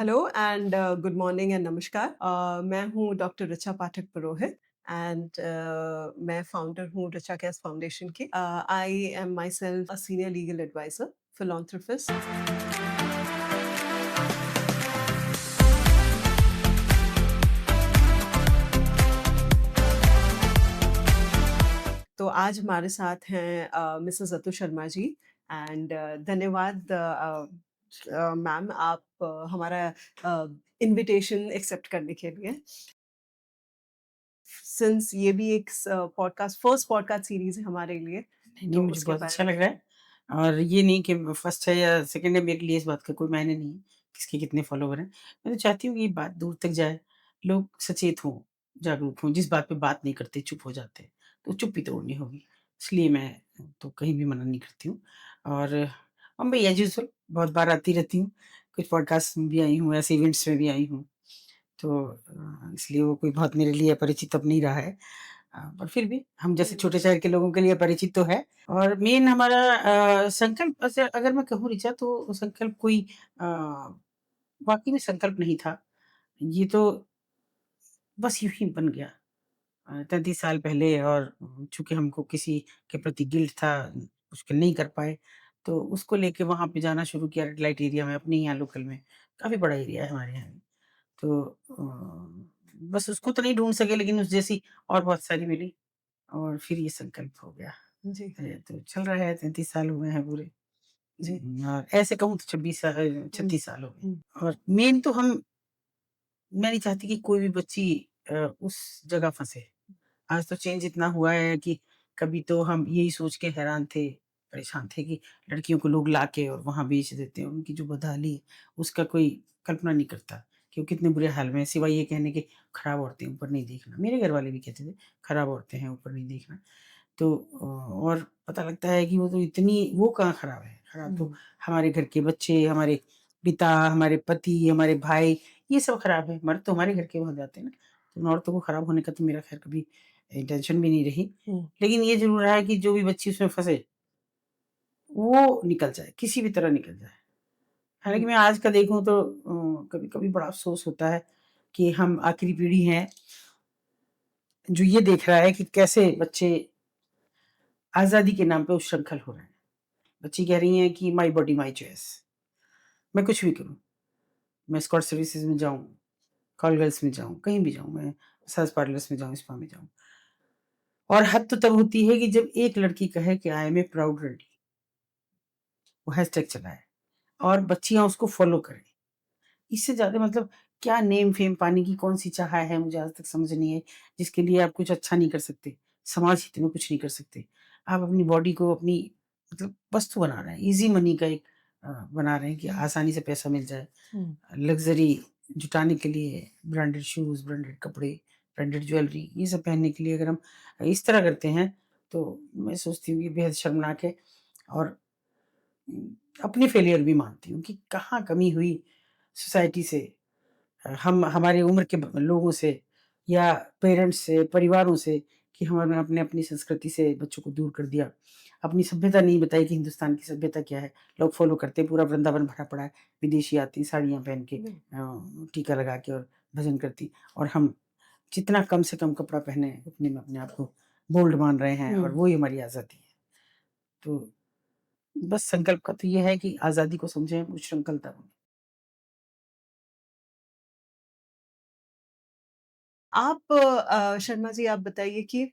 Hello and good morning and नमस्कार। मैं हूँ डॉक्टर ऋचा पाठक पुरोहित एंड मैं फाउंडर हूँ ऋचा केयर्स फाउंडेशन की। I am myself a senior legal advisor, philanthropist. तो आज हमारे साथ हैं मिसेस अतु शर्मा जी एंड धन्यवाद मैम, आप हमारा इनविटेशन एक्सेप्ट करने के लिए। सिंस ये भी एक पॉडकास्ट फर्स्ट पॉडकास्ट सीरीज है हमारे लिए, नहीं, नहीं, तो मुझे उसके बहुत बारे अच्छा में। लग रहा है और ये नहीं कि फर्स्ट है या सेकंड है, मेरे लिए इस बात का कोई मायने नहीं है, किसके कितने फॉलोवर हैं। मैं तो चाहती हूँ कि ये बात दूर तक जाए, लोग सचेत हों, जागरूक हों, जिस बात पे बात नहीं करते, चुप हो जाते हैं, तो चुप्पी तोड़नी होगी। इसलिए मैं तो कहीं भी मना नहीं करती हूँ और मैं एज़ यूजुअल बहुत बार आती रहती हूँ, कुछ पॉडकास्ट में भी आई हूँ, ऐसे इवेंट्स में भी आई हूँ, तो इसलिए वो कोई बहुत मेरे लिए अपरिचित अब नहीं रहा है। पर फिर भी हम जैसे छोटे शहर के लोगों के लिए परिचित तो है। और मेन हमारा संकल्प ऐसे अगर मैं कहूँ ऋचा तो संकल्प कोई अ, वाक़ई में संकल्प नहीं था। ये तो बस यूँ ही बन गया। 33 साल पहले और चूँकि हमको किसी के प्रति गिल्ट था, कुछ नहीं कर पाए, तो उसको लेके वहाँ पे जाना शुरू किया रेड लाइट एरिया में, अपने यहाँ लोकल में। काफ़ी बड़ा एरिया है हमारे यहाँ। तो बस उसको तो नहीं ढूँढ सके लेकिन उस जैसी और बहुत सारी मिली और फिर ये संकल्प हो गया। जी, तो चल रहा है 33 साल हुए हैं पूरे। जी। और ऐसे कहूँ तो हुँ, 36 साल हो गए। हुँ, और मेन तो मैं नहीं चाहती कि कोई भी बच्ची उस जगह फँसे। आज तो चेंज इतना हुआ है कि कभी तो हम यही सोच के हैरान थे, परेशान थे कि लड़कियों को लोग लाके और वहाँ बेच देते हैं। उनकी जो बदहाली है, उसका कोई कल्पना नहीं करता कि वो कितने बुरे हाल में हैं, सिवाय ये कहने के खराब औरतें ऊपर नहीं देखना। मेरे घरवाले भी कहते थे, खराब औरतें हैं ऊपर नहीं देखना। तो और पता लगता है कि वो तो इतनी वो कहाँ खराब है, खराब तो हुँ, हमारे घर के बच्चे, हमारे पिता, हमारे पति, हमारे भाई, ये सब खराब है। मर्द तो हमारे घर के हो जाते हैं ना, तो उन औरतों को खराब होने का तो मेरा ख़ैर कभी इंटेंशन भी नहीं रही। हुँ, लेकिन ये ज़रूर रहा है कि जो भी बच्ची उसमें फँसे, वो निकल जाए, किसी भी तरह निकल जाए। हुँ, हालाँकि मैं आज का देखूँ तो कभी-कभी बड़ा अफ़सोस होता है कि हम आखिरी पीढ़ी हैं, जो ये देख रहा है कि कैसे बच्चे आज़ादी के नाम पे उच्छृंखल हो रहे हैं। बच्ची कह रही हैं कि माई बॉडी माई चॉइस। मैं कुछ भी करूँ, मैं एस्कॉर्ट सर्विसेज़ में जाऊँ, कॉल गर्ल्स में जाऊँ, कहीं भी जाऊँ, मैं मसाज पार्लर्स में जाऊँ, स्पा में जाऊँ। और हद तो तब होती है कि जब एक लड़की कहे कि आई एम ए प्राउड लड़की, वो हैशटैग चलाए और बच्चियाँ उसको फ़ॉलो करें। इससे ज़्यादा मतलब क्या नेम फेम पाने की कौन-सी चाह है, मुझे आज तक समझ नहीं आई, जिसके लिए आप कुछ अच्छा नहीं कर सकते, समाज हित में कुछ नहीं कर सकते। आप अपनी बॉडी को अपनी मतलब वस्तु बना रहे हैं, ईज़ी मनी का एक बना रहे हैं कि आसानी से पैसा मिल जाए। हुँ, लग्ज़री जुटाने के लिए ब्रांडेड शूज़, ब्रांडेड कपड़े, ब्रांडेड ज्वेलरी ये सब पहनने के लिए अगर हम इस तरह करते हैं, तो मैं सोचती हूँ ये बेहद शर्मनाक है और अपनी फेलियर भी मानती हूँ कि कहाँ कमी हुई सोसाइटी से हम हमारी उम्र के ब लोगों से या पेरेंट्स से, परिवारों से कि हमने अपने अपनी संस्कृति से बच्चों को दूर कर दिया। अपनी सभ्यता नहीं बताई कि हिंदुस्तान की सभ्यता क्या है। लोग फ़ॉलो करते हैं, पूरा वृंदावन भरा पड़ा है। विदेशी आती हैं साड़ियाँ पहन के बिल टीका लगा के और भजन करती और हम जितना कम से कम कपड़ा पहने उतने में अपने आप को बोल्ड मान रहे हैं और हुँ। वो ही हमारी आज़ादी है। तो बस संकल्प का तो ये है कि आज़ादी को समझें, उच्छृंखलता को आप शर्मा जी, आप बताइए कि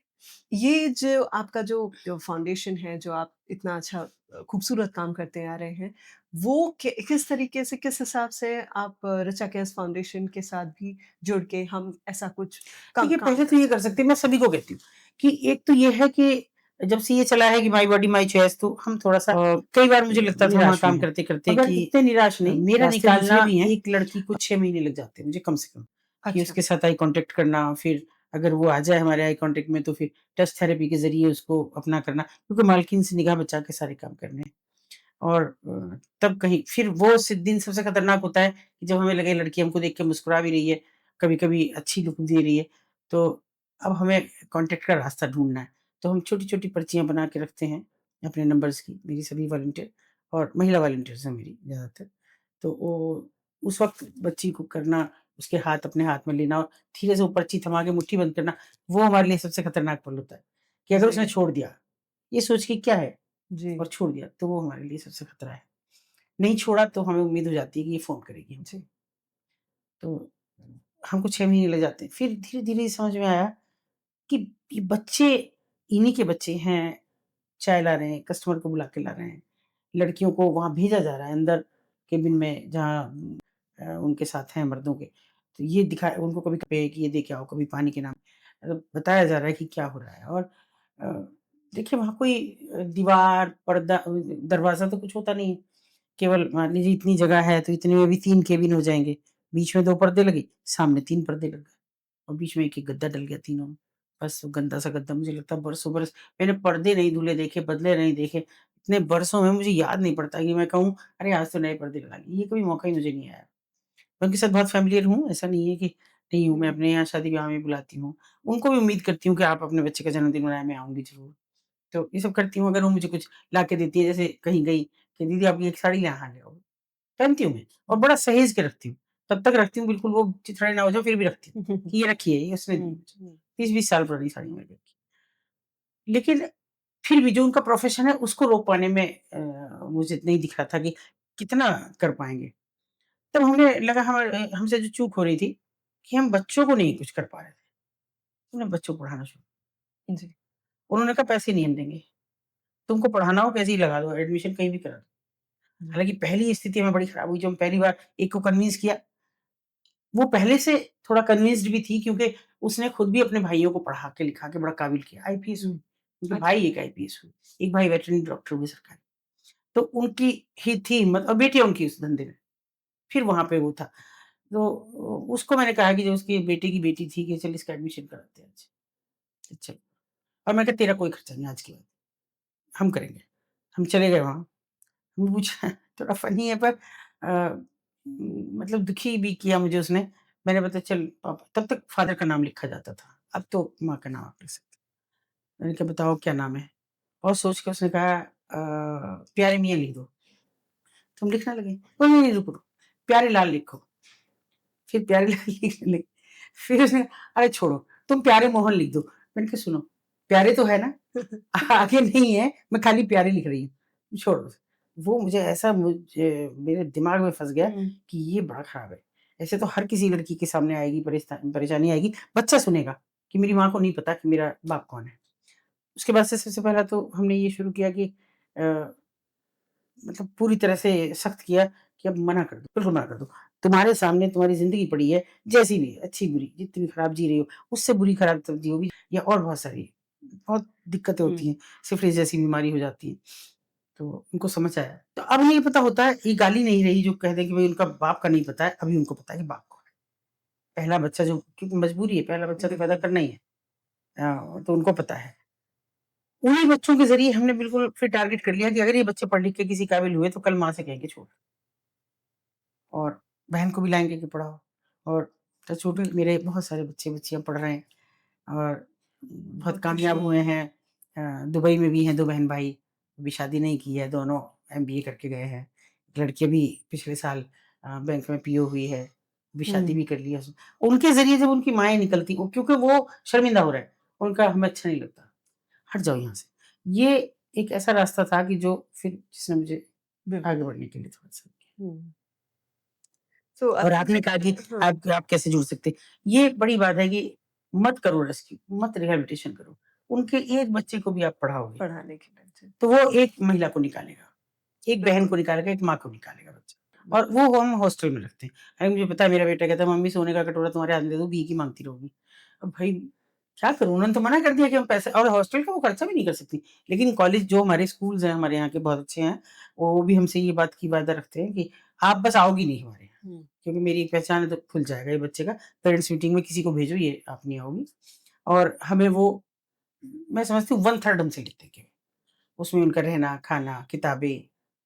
ये जो आपका जो फाउंडेशन है, जो आप इतना अच्छा खूबसूरत काम करते आ रहे हैं, वो किस तरीके से, किस हिसाब से आप ऋचा केयर्स फाउंडेशन के साथ भी जुड़ के हम ऐसा कुछ काम देखिए, काम पहले कर तो ये कर सकते सकते हैं? हैं, मैं सभी को कहती हूँ कि एक तो ये है कि जब से ये चला है कि माई बॉडी माई चॉइस तो हम थोड़ा-सा कई बार मुझे लगता था वहाँ निराश भी काम हैं। करते-करते मगर कि इतने निराश नहीं, मेरा रास्ते दूसरे निकालना भी हैं। एक लड़की को 6 महीने लग जाते हैं मुझे कम से कम, कि अच्छा, उसके साथ आई कॉन्टैक्ट करना, फिर अगर वो आ जाए हमारे आई कॉन्टैक्ट में तो फिर टच थेरेपी के ज़रिए उसको अपना करना, क्योंकि मालकिन से निगाह बचा के सारे काम करने हैं। और तब कहीं फिर वो दिन सबसे खतरनाक होता है कि जब हमें लगे लड़की हमको देख के मुस्कुरा भी रही है, कभी-कभी अच्छी लुक दे रही है, तो अब हमें कॉन्टैक्ट का रास्ता ढूँढना है। तो हम छोटी-छोटी पर्चियाँ बना के रखते हैं अपने नंबर्स की, मेरी सभी वॉलंटियर और महिला वॉलंटियर्स हैं मेरी ज़्यादातर। तो वो उस वक़्त बच्ची को करना, उसके हाथ अपने हाथ में लेना और धीरे से वो पर्ची थमा के मुट्ठी बंद करना, वो हमारे लिए सबसे खतरनाक पल होता है, कि अगर उसने जी, छोड़ दिया, ये सोच के क्या है और जी, छोड़ दिया, तो वो हमारे लिए सबसे खतरा है। नहीं छोड़ा तो हमें उम्मीद हो जाती है कि ये फ़ोन करेगी हमको। जी। तो हमको 6 महीने लग जाते हैं। फिर धीरे-धीरे समझ में आया कि ये बच्चे इन्हीं के बच्चे हैं, चाय ला रहे हैं, कस्टमर को बुला के ला रहे हैं, लड़कियों को वहाँ भेजा जा रहा है अंदर केबिन में जहाँ उनके साथ हैं मर्दों के। तो ये दिखाया उनको कभी पे कि ये दे के आओ, कभी पानी के नाम बताया जा रहा है कि क्या हो रहा है और अ, देखिए वहाँ कोई दीवार, पर्दा दरवाज़ा तो कुछ होता नहीं है। केवल मान लीजिए इतनी जगह है तो इतने में भी 3 केबिन हो जाएँगे। बीच में 2 पर्दे लगे, सामने 3 पर्दे लग गए और बीच में एक-एक गद्दा डल गया तीनों में। बस गंदा-सा गद्दा मुझे लगता है बरसों-बरस मैंने पर्दे नहीं धुले देखे, बदले नहीं देखे। इतने बरसों में मुझे याद नहीं पड़ता कि मैं कहूँ, अरे आज तो नए पर्दे लगा लिए। ये कभी मौका ही मुझे नहीं आया। मैं उनके साथ बहुत फ़ैमिलियर हूँ, ऐसा नहीं है कि नहीं हूँ, मैं हुँ, अपने यहाँ शादी-ब्याह में बुलाती हूँ। उनको भी उम्मीद करती हूँ कि आप अपने बच्चे का जन्मदिन मनाएँ, मैं आऊँगी ज़रूर। तो ये सब करती हूँ, अगर वो मुझे कुछ ला के देती है, जैसे कहीं गई कि दीदी आप ये एक साड़ी यहाँ ले आओ। पहनती हूँ मैं और हुँ। बड़ा सहेज के रखती हूँ। तब तक रखती हूँ बिल्कुल वो चिथड़े ना हो जाए फिर भी रखती हूँ, हुँ, हुँ, हुँ। कि ये रखिए ये उसने दी हुँ, मुझे। हुँ। 30-20 साल पुरानी साड़ी मैंने रखी। लेकिन फिर भी जो उनका प्रोफ़ेशन है उसको रोक पाने में मुझे नहीं दिख रहा था कि कितना कर पाएँगे। तब हमें लगा हमसे जो चूक हो रही थी कि हम बच्चों को नहीं कुछ कर पा रहे थे। हमने बच्चों को पढ़ाना शुरू जी। उन्होंने कहा पैसे नहीं हम देंगे। तुमको पढ़ाना हो कैसे ही लगा दो, एडमिशन कहीं भी करा दो। हुँ, हालाँकि पहली स्थिति हमें बड़ी खराब हुई जब हम पहली बार एक को कन्विंस किया वो पहले से थोड़ा कन्विंस्ड भी थी क्योंकि उसने खुद भी अपने भाइयों को पढ़ा के लिखा के बड़ा काबिल किया, आईपीएस हुई। हुँ। उनके अच्छा। भाई एक आईपीएस हुए, एक भाई वेटरनरी डॉक्टर हुए सरकारी। तो उनकी ही थी हिम्मत और बेटियाँ उनकी उस धंधे में। फिर वहाँ पे वो था। तो उसको मैंने कहा कि जो उसकी बेटे की बेटी थी कि चल इसका एडमिशन कराते हैं आज। अच्छा और मैंने कहा तेरा कोई खर्चा नहीं आज के बाद, हम करेंगे। हम चले गए वहाँ। हमने पूछा थोड़ा फ़नी है पर मतलब दुखी भी किया मुझे उसने। मैंने बताया चल पापा तब तक फ़ादर का नाम लिखा जाता था। अब तो माँ का नाम आप लिख सकते हैं। मैंने कहा बताओ क्या नाम है? और सोच के उसने कहा प्यारे मियाँ लिख दो। तो हम लिखने लगे। बोले नहीं, नहीं रुको, रुको, प्यारे लाल लिखो। फिर प्यारे लाल लिखने लगे। फिर उसने कहा अरे छोड़ो, तुम प्यारे मोहन लिख दो। मैंने कहा सुनो, प्यारे तो है ना? आगे नहीं है, मैं खाली प्यारे लिख रही हूँ, छोड़ो। वो मुझे ऐसा मुझे मेरे दिमाग में फँस गया हुँ, कि ये बड़ा खराब है। ऐसे तो हर किसी लड़की के सामने आएगी परेशानी आएगी, बच्चा सुनेगा कि मेरी माँ को नहीं पता कि मेरा बाप कौन है। उसके बाद से सबसे पहला तो हमने ये शुरू किया कि अ, मतलब पूरी तरह से सख्त किया कि अब मना कर दो, बिल्कुल मना कर दो। तुम्हारे सामने तुम्हारी ज़िंदगी पड़ी है, जैसी भी है, अच्छी-बुरी, जितनी खराब जी रही हो, उससे बुरी खराब तब जियोगी या और बहुत सारी बहुत दिक्कतें हुँ। होती हैं, सिफ़िलिस जैसी बीमारी हो जाती है। तो उनको समझ आया। तो अब उन्हें ये पता होता है, ये गाली नहीं रही जो कह दें कि भई उनका बाप का नहीं पता है, अभी उनको पता है कि बाप कौन है। पहला बच्चा जो क्योंकि मजबूरी है, पहला बच्चा तो पैदा बिल्कुल। करना ही है। तो उनको पता है। उन्हीं बच्चों के ज़रिए हमने बिल्कुल फिर टारगेट कर लिया कि अगर ये बच्चे पढ़ लिख के किसी काबिल हुए तो कल माँ से कहेंगे छोड़ और बहन को भी लाएँगे कि पढ़ाओ और टचवुड बिल्कुल, मेरे बहुत सारे बच्चे-बच्चियाँ पढ़ रहे हैं और बहुत बहुत खुशी कामयाब है। हुए हैं। दुबई में भी हैं 2 बहन-भाई, अभी शादी नहीं की है, दोनों एमबीए करके गए हैं। एक लड़की अभी पिछले साल बैंक में पीओ हुई है, अभी शादी हुँ, भी कर ली है उसने। उनके ज़रिए जब उनकी माएँ निकलती वो क्योंकि वो शर्मिंदा हो रहे हैं, उनका हमें अच्छा नहीं लगता, हट जाओ यहाँ से। ये एक ऐसा रास्ता था कि जो फिर जिसने मुझे आगे बिल्कुल। बढ़ने के लिए थोड़ा-सा हुँ। तो और आपने कहा कि हाँ, आप कैसे जुड़ सकते हैं। ये बड़ी बात है कि मत करो रेस्क्यू, मत रिहैबिलिटेशन करो। उनके एक बच्चे को भी आप पढ़ाओगे, पढ़ाने के लिए। जी, तो वो एक महिला को निकालेगा, एक बहन बिल्कुल, को निकालेगा, एक माँ को निकालेगा बच्चा। और बिल्कुल। वो हम हॉस्टल में रखते हैं। अरे मुझे पता है मेरा बेटा कहता है मम्मी सोने का कटोरा तुम्हारे हाथ में दे दूँ, भीख ही माँगती रहोगी। अब भाई क्या करूँ? उन्होंने तो मना कर दिया कि हम पैसे और हॉस्टल का वो खर्चा भी नहीं कर सकती। लेकिन कॉलेज जो हमारे स्कूल्स हैं, हमारे यहाँ के बहुत अच्छे हैं, वो भी हमसे ये बात की वादा रखते हैं कि आप बस आओगी नहीं हमारे यहाँ। हुँ, क्योंकि मेरी एक पहचान है तो खुल जाएगा ये बच्चे का। पेरेंट्स मीटिंग में किसी को भेजो ये आप नहीं आओगी। और हमें वो मैं समझती हूँ 1/3 हमसे लेते हैं केवल। उसमें उनका रहना, खाना, किताबें,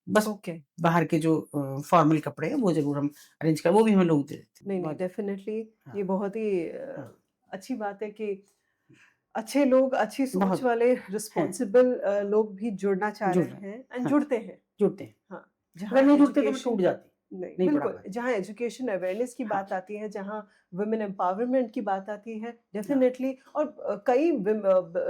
बस ओके। बाहर के जो फॉर्मल कपड़े हैं वो ज़रूर हम अरेंज कर वो भी हमें लोग दे देते हैं। नहीं, नहीं, बहुत डेफ़िनेटली हाँ, ये बहुत ही हाँ, अच्छी बात है कि अच्छे लोग, अच्छी सोच बहुत वाले हैं, रिस्पॉन्सिबल लोग भी जुड़ना चाह जुड़ रहे रहे हैं। हैं एंड हाँ, जुड़ते हैं। जुड़ते हैं। हाँ, अगर जहाँ नहीं जुड़ते तो मैं एजुकेशन टूट जाती। नहीं, नहीं पढ़ा बिल्कुल, पाते। जहाँ एजुकेशन अवेयरनेस की हाँ, बात आती है, जहाँ वुमेन एम्पावरमेंट की बात आती है, हाँ, डेफ़िनेटली और कई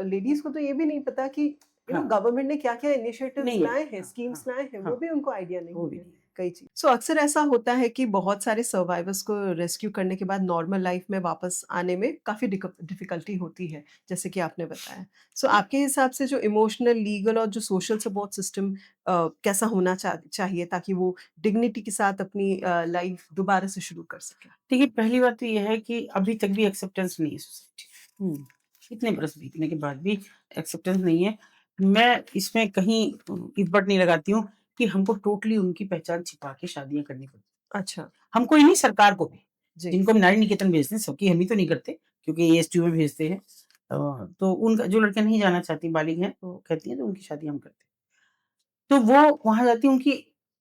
लेडीज़ को तो ये भी नहीं पता कि हाँ, गवर्नमेंट ने क्या-क्या इनिशिएटिव्स नहीं है। लाए हैं, हाँ, हाँ, स्कीम्स लाए हैं, वो हाँ, भी उनको आइडिया वो नहीं भी है, नहीं है। कई चीज़। सो अक्सर ऐसा होता है कि बहुत सारे सर्वाइवर्स को रेस्क्यू करने के बाद नॉर्मल लाइफ़ में वापस आने में काफ़ी डिफ़िकल्टी होती है, जैसे कि आपने बताया। सो आपके हिसाब से जो इमोशनल, लीगल और जो सोशल सपोर्ट सिस्टम कैसा होना चाहिए ताकि वो डिग्निटी के साथ अपनी लाइफ दोबारा से शुरू कर सकें? देखिए, पहली बात तो ये है कि अभी तक भी एक्सेप्टेंस नहीं है सोसाइटी में। हुँ, इतने बरस बीतने के बाद भी एक्सेप्टेंस नहीं है। मैं इसमें कहीं इफ़र्ट नहीं लगाती हूँ कि हमको टोटली उनकी पहचान छिपा के शादियाँ करनी पड़ती। अच्छा, हमको ही नहीं, सरकार को भी। जी। जिनको हम नारी निकेतन भेजते हैं, सबकी हम ही तो नहीं करते, क्योंकि एएसटीयू में भेजते हैं। तो उनका जो लड़कियाँ नहीं जाना चाहती, बालिग हैं, तो कहती हैं तो उनकी शादी हम करते हैं। तो वो वहाँ जाती हैं, उनकी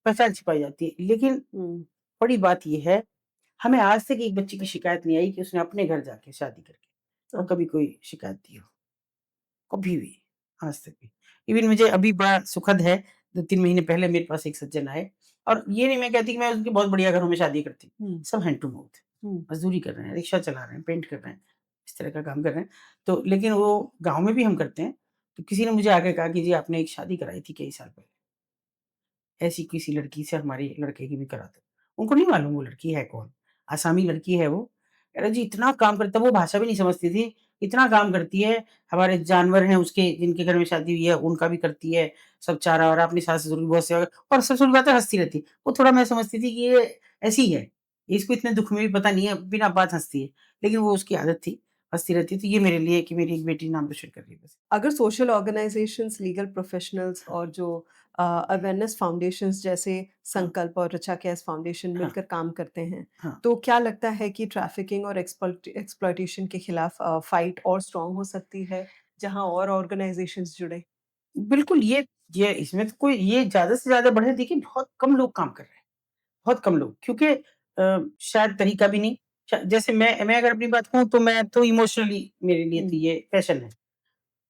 पहचान छिपाई जाती है। लेकिन हुँ, बड़ी बात ये है, हमें आज तक एक बच्ची की शिकायत नहीं आई कि उसने अपने घर जाके शादी करके और हाँ, कभी कोई शिकायत दी हो, कभी भी, आज तक भी। इवन मुझे अभी बड़ा सुखद है, 2-3 महीने पहले मेरे पास एक सज्जन आए, और ये नहीं मैं कहती कि मैं उनके बहुत बढ़िया घरों में शादी करती हूँ। हुँ, सब हैंड टू माउथ, हुँ, मज़दूरी कर रहे हैं, रिक्शा चला रहे हैं, पेंट कर रहे हैं, इस तरह का काम कर रहे हैं। तो लेकिन वो गाँव में भी हम करते हैं। तो किसी ने मुझे आके कहा कि जी आपने एक शादी कराई थी कई साल पहले, ऐसी किसी लड़की से हमारे लड़के की भी करा दो। उनको नहीं मालूम वो लड़की है कौन, असामी लड़की है वो। कह रहा जी इतना काम करता, वो भाषा भी नहीं समझती थी, इतना काम करती है, हमारे जानवर हैं उसके जिनके घर में शादी हुई है, उनका भी करती है, सब चारा-वारा, अपनी सास-ससुर की बहुत सेवा, और सबसे बड़ी बात है हँसती रहती है। वो थोड़ा मैं समझती थी कि ये ऐसी ही है, इसको इतने दुःख में भी पता नहीं है, बिना बात हँसती है। लेकिन वो उसकी आदत थी, हँसती रहती है, तो ये मेरे लिए है कि मेरी एक बेटी नाम रोशन कर रही है बस। अगर सोशल ऑर्गनाइज़ेशंस, लीगल प्रोफ़ेशनल्स और जो अवेयरनेस फाउंडेशंस जैसे हाँ, संकल्प और रचा कैस फाउंडेशन हाँ, मिलकर काम करते हैं, हाँ। तो क्या लगता है कि ट्रैफ़िकिंग और एक्सप्लॉयटेशन के खिलाफ फ़ाइट और स्ट्रॉन्ग हो सकती है, जहाँ और ऑर्गनाइज़ेशंस जुड़ें? बिल्कुल, ये इसमें तो कोई ये ज़्यादा से ज़्यादा बढ़े, देखिए बहुत कम लोग काम कर रहे हैं, बहुत कम लोग, क्योंकि शायद तरीका भी नहीं। श जैसे मैं अगर अपनी बात कहूँ तो मैं तो इमोशनली, मेरे लिए तो हुँ, ये पैशन है।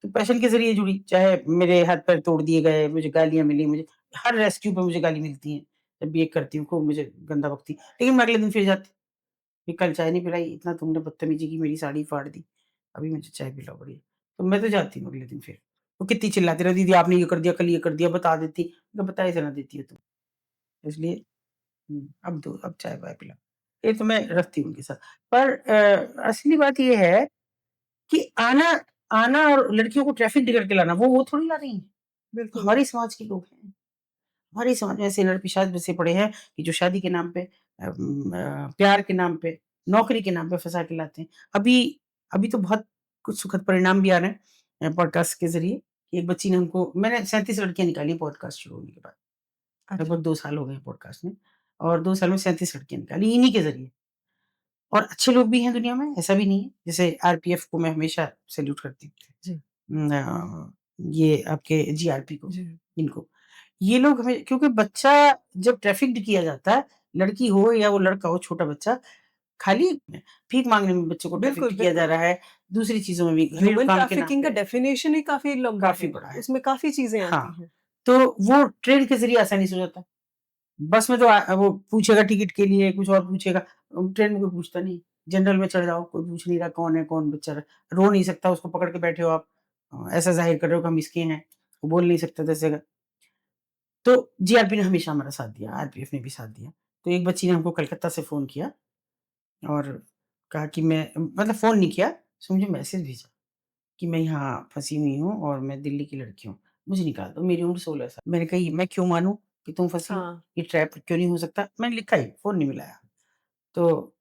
तो पैशन के ज़रिए जुड़ी, चाहे मेरे हाथ-पैर तोड़ दिए गए, मुझे गालियाँ मिली, मुझे हर रेस्क्यू पे मुझे गाली मिलती है। जब भी ये करती हूँ, खूब मुझे गंदा बकती, लेकिन मैं अगले दिन फिर जाती, कि कल चाय नहीं पिलाई, इतना तुमने बदतमीज़ी की, मेरी साड़ी फाड़ दी, अभी मुझे चाय पिलाओ बढ़िया। तो मैं तो जाती हूँ अगले दिन फिर। वो कितनी चिल्लाती रहती, दीदी आपने ये कर दिया, कल ये कर दिया, बता देती। मैं बताए चला देती हो तुम, इसलिए अब चाय-वाय पिलाओ। ये तो मैं रखती हूँ उनके साथ। पर असली बात ये है कि आना आना और लड़कियों को ट्रैफिक बिगड़ के लाना, वो थोड़ी ला रही हैं। बिल्कुल नहीं। हमारे समाज के लोग हैं। हमारे समाज में ऐसे नर-पिशाच बसे पड़े हैं कि जो शादी के नाम पे, प्यार के नाम पे, नौकरी के नाम पे फँसा के लाते हैं। अभी अभी तो बहुत कुछ सुखद परिणाम भी आ रहे हैं पॉडकास्ट के ज़रिए। एक बच्ची ने हमको, मैंने 37 लड़कियाँ निकाली पॉडकास्ट शुरू होने के बाद। अच्छा, लगभग 2 साल हो गए हैं पॉडकास्ट में, और 2 साल में 37 लड़कियाँ निकाली इन्हीं के ज़रिए। और अच्छे लोग भी हैं दुनिया में, ऐसा भी नहीं है। जैसे आरपीएफ को मैं हमेशा सैल्यूट करती जी, हूँ। ये आपके जीआरपी को, जी, इनको। ये लोग हमें, क्योंकि बच्चा जब ट्रैफ़िक्ड किया जाता है, लड़की हो या वो लड़का हो, छोटा बच्चा, खाली भीख माँगने में बच्चों को बिल्कुल, ट्रैफ़िक्ड किया जा बिल्कुल। रहा है, दूसरी चीज़ों में भी, घरेलू ह्यूमन काम के नाम ट्रैफिकिंग का पे डेफिनिशन ही काफ़ी लंबा काफ़ी है, बड़ा है। उसमें काफ़ी चीज़ें आती हाँ, हैं। तो वो ट्रेन के ज़रिए आसानी से हो जाता है। बस में तो वो पूछेगा टिकट के लिए, कुछ और पूछेगा। ट्रेन में कोई पूछता नहीं। जनरल में चढ़ जाओ, कोई पूछ नहीं रहा कौन है, कौन बेचारा रो नहीं सकता, उसको पकड़ के बैठे हो आप। ऐसा ज़ाहिर कर रहे हो कि हम इसके हैं, वो बोल नहीं सकता दस जगह। तो जीआरपी ने हमेशा हमारा साथ दिया, आरपीएफ ने भी साथ दिया। तो एक बच्ची ने हमको कलकत्ता से फ़ोन किया और कहा कि मैं, मतलब फ़ोन नहीं किया, उसने मुझे मैसेज भेजा कि मैं यहाँ फँसी हुई हूँ और मैं दिल्ली की लड़की हूँ, मुझे निकाल दो, मेरी उम्र 16 साल। मैंने कहा, "ये मैं क्यों मानूँ कि तुम फँसी हो? हाँ, ये ट्रैप क्यों नहीं हो सकता?" मैंने लिखा ही, फ़ोन नहीं मिलाया। तो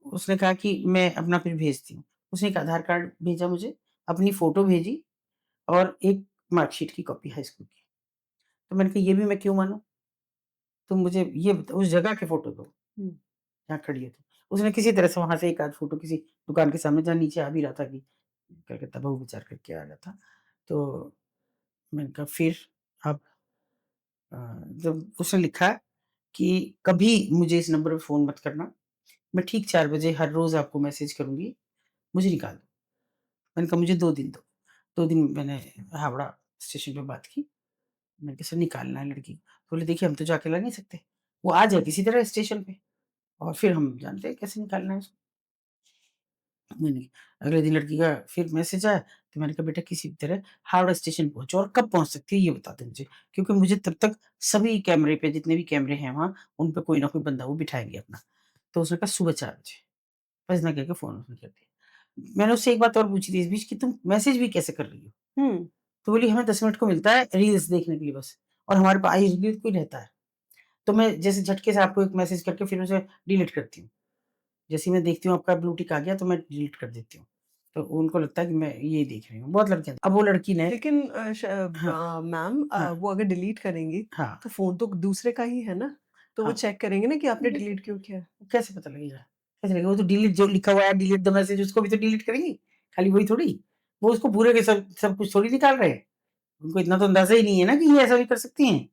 उसने कहा कि मैं अपना फिर भेजती हूँ। उसने एक आधार कार्ड भेजा मुझे, अपनी फ़ोटो भेजी और एक मार्कशीट की कॉपी हाई स्कूल की। तो मैंने कहा, "ये भी मैं क्यों मानूँ? तुम मुझे ये बताओ, उस जगह की फ़ोटो दो, हुँ, जहाँ खड़ी हो तुम।" उसने किसी तरह से वहाँ से एक आध फ़ोटो किसी दुकान के सामने, जहाँ नीचे आ भी रहा था कि कलकत्ता बहु विचार करके आ रहा था। तो मैंने कहा, "फिर अब" अ, जब उसने लिखा कि कभी मुझे इस नंबर पे फ़ोन मत करना, मैं ठीक 4 बजे हर रोज़ आपको मैसेज करूँगी, मुझे निकाल दो। मैंने कहा, मुझे 2 दिन दो। 2 दिन मैंने हावड़ा स्टेशन पे बात की। मैंने कहा, सर निकालना है लड़की को। बोले, देखिए हम तो जाके ला नहीं सकते। वो आ जाए किसी तरह स्टेशन पे और फिर हम जानते हैं कैसे निकालना है उसको। मैंने अगले दिन लड़की का फिर मैसेज आया, तो मैंने कहा बेटा किसी भी तरह हावड़ा स्टेशन पहुँचो और कब पहुँच सकती है ये बता दो मुझे। क्योंकि मुझे तब तक सभी कैमरे पे जितने भी कैमरे हैं वहाँ, उन पे कोई ना कोई बंदा वो बिठाएँगे अपना। तो उसने कहा सुबह 4 बजे, बस इतना कह के फ़ोन उसने कर दिया। मैंने उससे एक बात और पूछी थी इस बीच कि तुम मैसेज भी कैसे कर रही हो? हुँ, तो बोली हमें 10 मिनट को मिलता है रील्स देखने के लिए बस और हमारे पास आईडी कोई रहता है। तो मैं जैसे झटके से आपको एक मैसेज करके फिर उसे डिलीट करती हूँ। जैसे ही मैं देखती हूँ आपका ब्लू टिक आ गया तो मैं डिलीट कर देती हूँ। तो उनको लगता है कि मैं ये देख रही हूँ। बहुत लड़कियाँ अब वो लड़की ने लेकिन हाँ, मैम हाँ, वो अगर डिलीट करेंगी, हाँ, तो फ़ोन तो दूसरे का ही है ना? तो वो हाँ। चेक करेंगे ना कि आपने डिलीट डिलीट क्यों किया है? कैसे पता लगेगा? कैसे लगेगा? वो तो डिलीट जो लिखा हुआ है डिलीट द मैसेज उसको भी तो डिलीट करेंगी। खाली वही थोड़ी। वो उसको पूरे के सब कुछ थोड़ी निकाल रहे हैं। उनको इतना तो अंदाज़ा ही नहीं है ना कि ये ऐसा भी कर सकती हैं।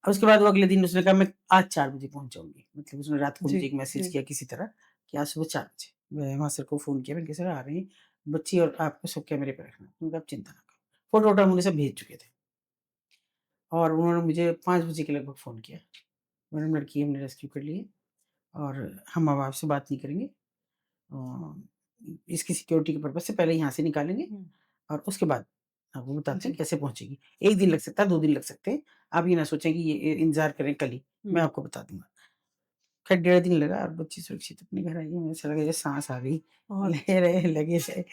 और उसके बाद वो अगले दिन उसने कहा मैं आज 4 बजे पहुँच जाऊँगी। मतलब उसने रात को जी, मुझे एक मैसेज जी। किया किसी तरह कि आज सुबह 4 बजे। मैं वहाँ सर को फ़ोन किया मैंने कहा सर आ रही हैं बच्ची और आपको सब कैमरे पे रखना। उन्होंने कहा आप चिंता ना करो। फ़ोटो-वोटो हम उन्हें सब भेज चुके थे और उन्होंने मुझे 5 बजे के लगभग फ़ोन किया। मैडम लड़की हमने रेस्क्यू कर ली है और हम अब आपसे बात नहीं करेंगे। इसकी सिक्योरिटी के पर्पज़ से पहले यहाँ से निकालेंगे हुँ, और उसके बाद आपको बताते हैं जी। कैसे पहुँचेगी। 1 दिन लग सकता है, 2 दिन लग सकते हैं। आप ये ना सोचें कि ये इंतज़ार करें कल ही, मैं हुँ, आपको बता दूँगा। खैर डेढ़ दिन लगा और बच्ची सुरक्षित अपने घर आई है। ऐसा लगा जैसे साँस आ गई। बहुत ले अच्छा। रहे लगे थे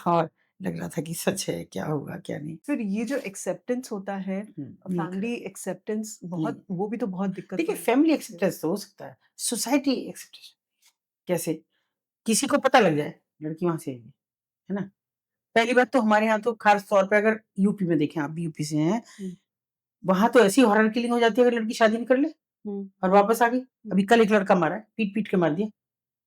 और लग रहा था कि सच है, क्या होगा, क्या नहीं। फिर ये जो एक्सेप्टेंस होता है, नहीं फैमिली एक्सेप्टेंस नहीं। बहुत वो भी तो बहुत दिक्कत देखिए वाली फैमिली है। एक्सेप्टेंस तो हो सकता है, सोसाइटी एक्सेप्टेंस कैसे? किसी को पता लग जाए, लड़की वहाँ से आई है ना? पहली बात तो हमारे यहाँ तो ख़ास तौर पे अगर यूपी में देखें आप भी यूपी से हैं, हुँ, वहाँ तो ऐसी हॉरर किलिंग हो जाती है अगर लड़की शादी नहीं कर ले हुँ, और वापस आ गई। हुँ। अभी कल एक लड़का मारा है, पीट-पीट के मार दिया।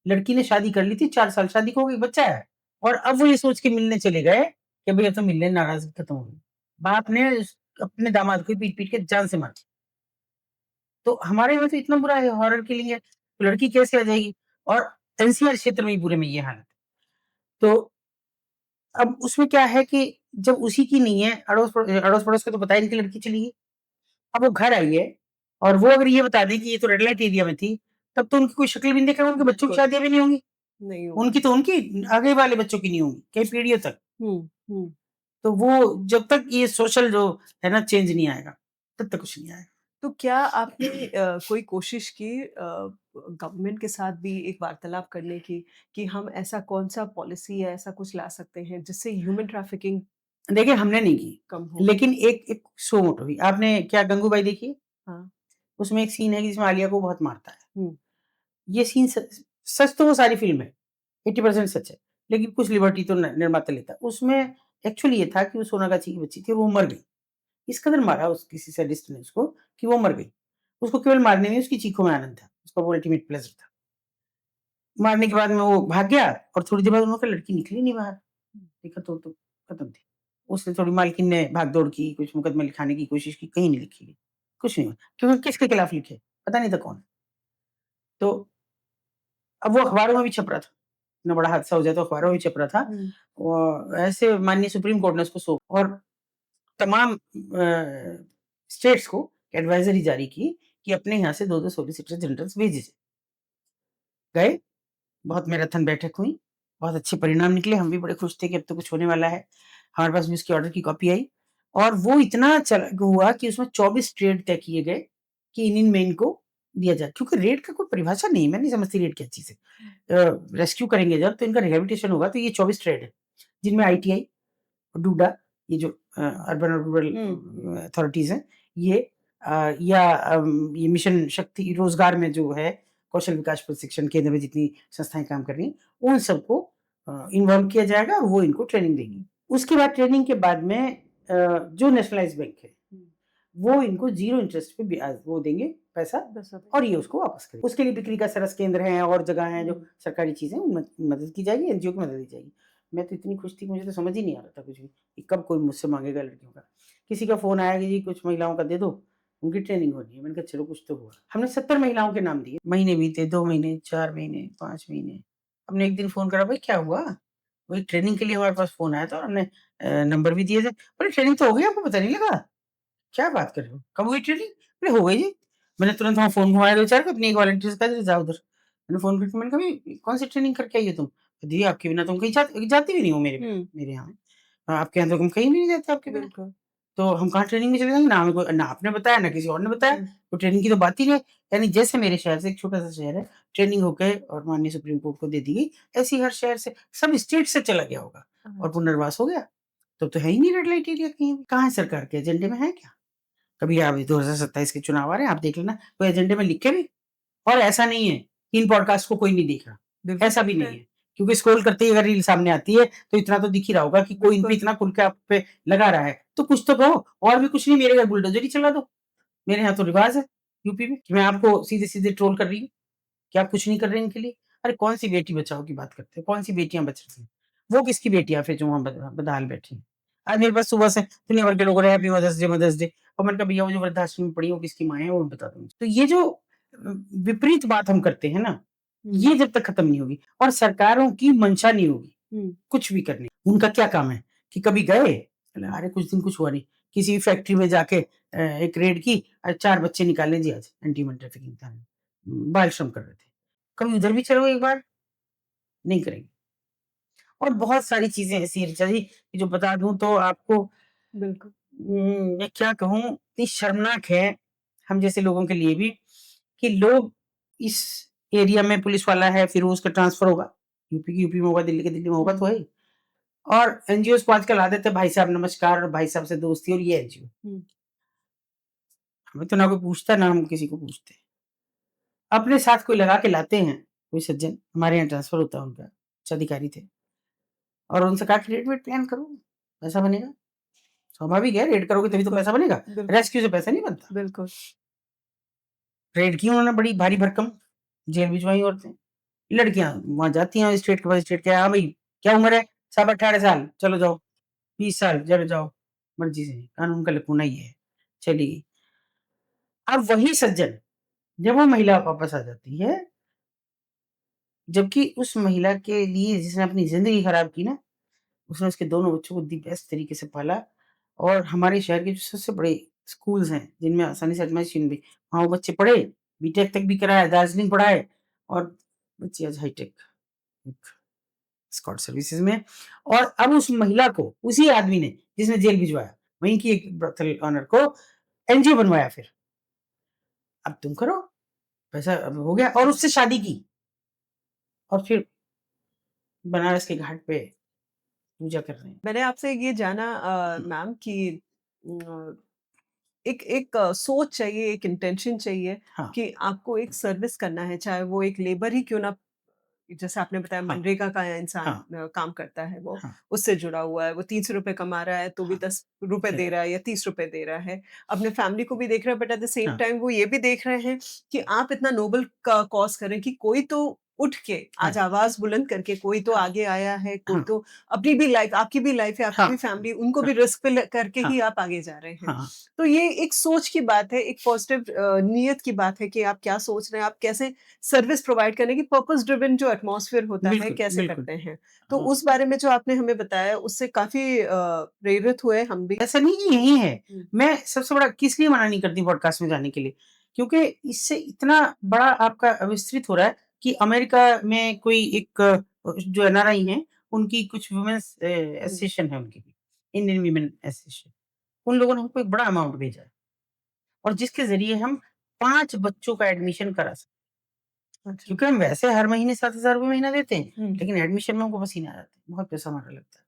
लड़की ने शादी कर ली थी 4 साल, शादी को हो गई, बच्चा है और अब वो ये सोच के मिलने चले गए कि भई अब तो मिलने नाराज़गी खत्म हो गई। बाप ने अपने दामाद को पीट-पीट के जान से मार दिया। तो हमारे यहाँ तो इतना बुरा है, हॉरर किलिंग है, तो लड़की कैसे आ जाएगी? और एनसीआर क्षेत्र में ही पूरे में ये हाल है। तो अब उसमें क्या है कि जब उसी की नहीं है, अड़ोस-पड़ोस को तो पता ही नहीं कि लड़की चली गई। अब वो घर आई है और वो अगर ये बता दें कि ये तो रेड लाइट एरिया में थी, तब तो उनकी कोई शक्ल भी नहीं देखेगा, उनके बच्चों की बिल्कुल, शादियाँ भी नहीं होंगी। नहीं होगी। उनकी तो उनकी, आगे वाले बच्चों की नहीं होंगी, कई पीढ़ियों तक। हुँ, हुँ। तो वो जब तक ये सोशल जो है ना चेंज नहीं आएगा, तब तक कुछ नहीं आएगा। तो क्या आपने कोई कोशिश की गवर्नमेंट के साथ भी एक वार्तालाप करने की कि हम ऐसा कौन-सा पॉलिसी या ऐसा कुछ ला सकते हैं जिससे ह्यूमन ट्रैफिकिंग देखिए हमने नहीं की, कम हो? लेकिन एक एक सो मोटो हुई। आपने क्या गंगूबाई देखी है? हाँ। उसमें एक सीन है जिसमें आलिया को बहुत मारता है। हुँ, ये सीन सच तो वो सारी फ़िल्म है, 80% सच है, लेकिन कुछ लिबर्टी तो निर्माता लेता है। उसमें एक्चुअली ये था कि वो सोनागाची की बच्ची थी और वो मर गई। इस कदर मारा उस किसी सैडिस्ट ने उसको कि वो मर गई। उसको केवल मारने में उसकी चीखों में आनंद था। उसका वो अल्टीमेट प्लेज़र था। मारने के बाद में वो भाग गया और थोड़ी देर बाद उन्होंने लड़की निकली नहीं बाहर। देखा तो खत्म थी। उसने थोड़ी मालकिन ने भाग-दौड़ की, कुछ मुकदमा लिखाने की कोशिश की, कहीं नहीं लिखी। कुछ नहीं हुआ। क्योंकि किसके खिलाफ लिखे? पता नहीं था कौन। तो अब वो अखबारों में भी छप रहा था। इतना बड़ा हादसा हो जाए तो अखबारों में भी छप रहा था। हुँ। ऐसे माननीय सुप्रीम कोर्ट ने उसको सौंप और तमाम स्टेट्स को एडवाइज़री जारी की कि अपने यहाँ से 2-2 सॉलिसिटर जनरल्स भेजे जाएँ। गए, बहुत मैराथन बैठक हुई, बहुत अच्छे परिणाम निकले, हम भी बड़े खुश थे कि अब तो कुछ होने वाला है। हमारे पास भी उसके ऑर्डर की कॉपी आई और वो इतना हुआ कि उसमें 24 ट्रेड तय किए गए कि इन-इन में इनको दिया जाए। क्योंकि रेट का कोई परिभाषा नहीं है, मैं नहीं समझती रेट क्या चीज़ है। रेस्क्यू करेंगे जब तो इनका रिहैबिलिटेशन होगा तो ये 24 ट्रेड है, जिनमें आईटीआई, डूडा ये जो अर्बन और रूरल हुँ, अथॉरिटीज़ हैं, ये या ये मिशन शक्ति रोज़गार में जो है कौशल विकास प्रशिक्षण केंद्र में जितनी संस्थाएँ काम कर रही हैं, उन सबको इन्वॉल्व किया जाएगा और वो इनको ट्रेनिंग देंगी। उसके बाद ट्रेनिंग के बाद में जो नेशनलाइज़्ड बैंक है, हुँ। वो इनको ज़ीरो इंटरेस्ट पे ब्याज वो देंगे पैसा बस अभी और ये उसको वापस करेंगे। उसके लिए बिक्री का सरस केंद्र है और जगह हैं जो हुँ। सरकारी चीज़ें उनमें मदद की जाएगी, एनजीओ की मदद दी जाएगी। मैं तो इतनी खुश थी मुझे तो समझ ही नहीं आ रहा था कुछ भी, कि कब कोई मुझसे माँगेगा लड़कियों का। किसी का फ़ोन आया कि जी कुछ महिलाओं का दे दो, उनकी ट्रेनिंग होनी है। मैंने कहा चलो कुछ तो हुआ। हमने 70 महिलाओं के नाम दिए। महीने बीते, 2 महीने, 4 महीने, 5 महीने। हमने एक दिन फ़ोन करा, "भई क्या हुआ?" वही ट्रेनिंग के लिए हमारे पास फ़ोन आया था और हमने नंबर भी दिए थे। बोले, "ट्रेनिंग तो हो गई, आपको पता नहीं लगा?" क्या बात कर रहे हो? कब हुई ट्रेनिंग? अरे हो गई जी। मैंने तुरंत वहाँ फ़ोन घुमाया 2-4 को अपनी एक वॉलंटियर से कहा जा उधर। मैंने फ़ोन करके मैंने कहा, "भई कौन सी ट्रेनिंग करके आई हो तुम?" दीदी आपके बिना तो हम कहीं जाती भी नहीं हो मेरे बिना, हुँ, मेरे यहाँ। आपके यहाँ तो हम कहीं भी नहीं जाते आपके बिना। बिल्कुल। तो हम कहाँ ट्रेनिंग में चले जाएँगे? ना हमें कोई ना आपने बताया, ना किसी और ने बताया। हुँ, तो ट्रेनिंग की तो बात ही नहीं है। यानी जैसे मेरे शहर से एक छोटा-सा शहर है, ट्रेनिंग होके और माननीय सुप्रीम कोर्ट को दे दी गई, ऐसे ही हर शहर से, सब स्टेट से चला गया होगा और अच्छा, पुनर्वास हो गया। तब तो है ही नहीं रेड लाइट एरिया कहीं भी। कहाँ है सरकार के एजेंडे में है क्या? कभी आप 2027 के चुनाव आ रहे हैं, आप देख लेना, कोई एजेंडे में लिखे भी और ऐसा नहीं है कि इन पॉडकास्ट को कोई नहीं देख रहा, बिल्कुल ऐसा भी दिख रहा नहीं है। है। क्योंकि स्क्रॉल करते ही अगर रील सामने आती है, तो इतना तो दिख ही रहा होगा कि कोई इन पे बिल्कुल, इतना खुल के आप पे लगा रहा है, तो कुछ तो कहो और भी कुछ नहीं मेरे घर बुलडोज़र ही चला दो। मेरे यहाँ तो रिवाज़ है यूपी में कि मैं आपको सीधे-सीधे ट्रोल कर रही हूँ कि आप कुछ नहीं कर रहे हैं इनके लिए। अरे कौन-सी बेटी बचाओ की बात करते हैं, कौन-सी बेटियाँ बच रही हैं? वो किसकी बेटियाँ फिर जो वहाँ बदहाल बैठी हैं? आज मेरे पास सुबह से दुनिया भर के लोग हो रहे हैं हैप्पी मदर्स डे और मैंने कहा भैया वो जो वृद्धाश्रम में पड़ी हैं वो किसकी माँ है वो बता दो मुझे। तो ये जो विपरीत बात हम करते हैं ना, हुँ, ये जब तक खत्म नहीं होगी और सरकारों की मंशा नहीं होगी, हुँ, कुछ भी करने की। उनका क्या काम है कि कभी गए, अरे कुछ दिन कुछ हुआ नहीं, किसी फैक्ट्री में जाके एक रेड की 4 बच्चे निकाले जी आज एंटी ह्यूमन ट्रैफिकिंग थाने में, बाल श्रम कर रहे थे। कभी उधर भी चलो एक बार, नहीं करेंगे। और बहुत सारी चीज़ें ऐसी हैं ऋचा जी कि जो बता दूँ तो आपको बिल्कुल। मैं क्या कहूँ इतनी शर्मनाक है, हम जैसे लोगों के लिए भी, कि लोग इस एरिया में पुलिस वाला है, फिर वो उसका ट्रांसफ़र होगा, यूपी की यूपी में होगा, दिल्ली के दिल्ली में होगा हुँ, तो है ही। और एनजीओज़ को आजकल आदत है भाई साहब नमस्कार और भाई साहब से दोस्ती और ये एनजीओ। हुँ, हमें तो ना कोई पूछता ना हम किसी को पूछते। अपने साथ कोई लगा के लाते हैं, कोई सज्जन, हमारे यहाँ ट्रांसफ़र होता है उनका, उच्च अधिकारी थे और उनसे कहा कि रेड वेड प्लान करो, पैसा बनेगा। स्वाभाविक है रेड करोगे तभी तो बिल्कुल, पैसा बनेगा, बिल्कुल, रेस्क्यू से पैसा नहीं बनता। बिल्कुल। रेड की उन्होंने बड़ी भारी भरकम, जेल भिजवाई औरतें। लड़कियाँ वहाँ जाती हैं मजिस्ट्रेट के मजिस्ट्रेट के हाँ भई, क्या उम्र है? साहब 18 साल, चलो जाओ, 20 साल, चलो जाओ, मर्ज़ी से, कानून का लकूना ये है, चली गई। अब वही सज्जन, जब वो महिला वापस आ जाती है, जबकि उस महिला के लिए जिसने अपनी ज़िंदगी खराब की ना, उसने उसके दोनों बच्चों को दी बेस्ट तरीके से पाला और हमारे शहर के जो सबसे बड़े स्कूल्स हैं, जिनमें आसानी से एडमिशन भी वहाँ वो बच्चे पढ़े, बीटेक तक भी कराया, दार्जिलिंग पढ़ा है और बच्चे आज हाईटेक एक एस्कॉर्ट सर्विसेज़ में और अब उस महिला को, उसी आदमी ने जिसने जेल भिजवाया, वहीं की एक ब्रॉथल ओनर को एनजीओ बनवाया फिर। अब तुम करो, पैसा अब हो गया और उससे शादी की और फिर बनारस के घाट पे पूजा कर रहे हैं। मैंने आपसे ये जाना हुँ, मैम कि एक एक सोच चाहिए, एक इंटेंशन चाहिए हाँ, कि आपको एक सर्विस करना है, चाहे वो एक लेबर ही क्यों ना जैसे आपने बताया हाँ, मनरेगा का इंसान हाँ, काम करता है वो, हाँ, उससे जुड़ा हुआ है, वो ₹300 कमा रहा है तो भी हाँ, ₹10 दे करेक्ट, रहा है या ₹30 दे रहा है। अपने फैमिली को भी देख रहा है बट एट द सेम हाँ, टाइम वो ये भी देख रहे हैं कि आप इतना नोबल का कॉज़ करें कि कोई तो उठ के हाँ, आज आवाज़ बुलंद करके कोई तो हाँ, आगे आया है, कोई हाँ, तो अपनी भी लाइफ़ आपकी भी लाइफ़ है, आपकी हाँ, भी फैमिली उनको हाँ, भी रिस्क पे ल करके हाँ, ही आप आगे जा रहे हैं। हाँ, तो ये एक सोच की बात है, एक पॉज़िटिव नीयत की बात है कि आप क्या सोच रहे हैं, आप कैसे सर्विस प्रोवाइड करने की पर्पस ड्रिवन जो एटमॉस्फेयर होता है, बिल्कुल, कैसे बिल्कुल। करते हैं? तो हाँ, उस बारे में जो आपने हमें बताया उससे काफ़ी प्रेरित हुए हम भी। ऐसा नहीं कि यही है। हुँ, मैं सबसे बड़ा किस लिए मना नहीं करती पॉडकास्ट में जाने के लिए, क्योंकि इससे इतना बड़ा आपका विस्तृत हो रहा है कि अमेरिका में कोई एक जो एनआरआई हैं, उनकी कुछ वुमेन्स हुँ, एसोसिएशन है उनकी भी, इंडियन वीमेन एसोसिएशन। उन लोगों ने हमको एक बड़ा अमाउंट भेजा है और जिसके ज़रिए हम 5 बच्चों का एडमिशन करा सकते हैं। अच्छा। क्योंकि हम वैसे हर महीने ₹7,000 महीना देते हैं, हुँ, लेकिन एडमिशन में हमको पसीना आ जाता है, बहुत पैसा हमारा लगता है।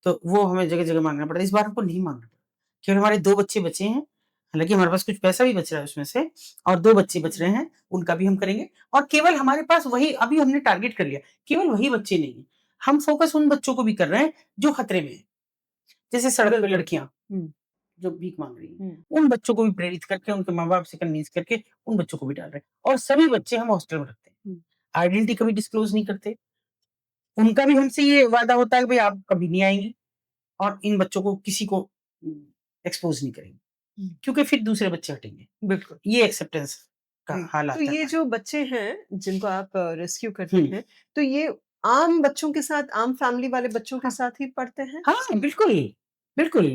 तो वो हमें जगह-जगह माँगना पड़ता है। इस बार हमको नहीं माँगना पड़ा, केवल हमारे 2 बच्चे बचे हैं, हालाँकि हमारे पास कुछ पैसा भी बच रहा है उसमें से और 2 बच्चे बच रहे हुँ, हैं, उनका भी हम करेंगे और केवल हमारे पास वही अभी हमने टारगेट कर लिया, केवल वही बच्चे नहीं हैं। हम फ़ोकस उन बच्चों को भी कर रहे हैं, जो खतरे में हैं। जैसे सड़क पे बिल्कुल। लड़कियाँ, हुँ, जो भीख माँग रही हैं, हुँ, उन बच्चों को भी प्रेरित करके, उनके माँ-बाप से कन्विंस करके, उन बच्चों को भी डाल रहे हैं और सभी बच्चे हम हॉस्टल में रखते हैं। हुँ, आइडेंटिटी कभी डिस्क्लोज़ नहीं करते। उनका भी हमसे ये वादा होता है कि भई आप कभी नहीं आएँगी और इन बच्चों को किसी को एक्सपोज़ नहीं करेंगे, हुँ, क्योंकि फिर दूसरे बच्चे हटेंगे। बिल्कुल। ये एक्सेप्टेंस का जी, हाल तो आता है ये हमारे। जो बच्चे हैं जिनको आप रेस्क्यू करते हुँ, हैं, तो ये आम बच्चों के साथ आम फैमिली वाले बच्चों के हाँ, साथ ही पढ़ते हैं? हाँ, बिल्कुल, बिल्कुल।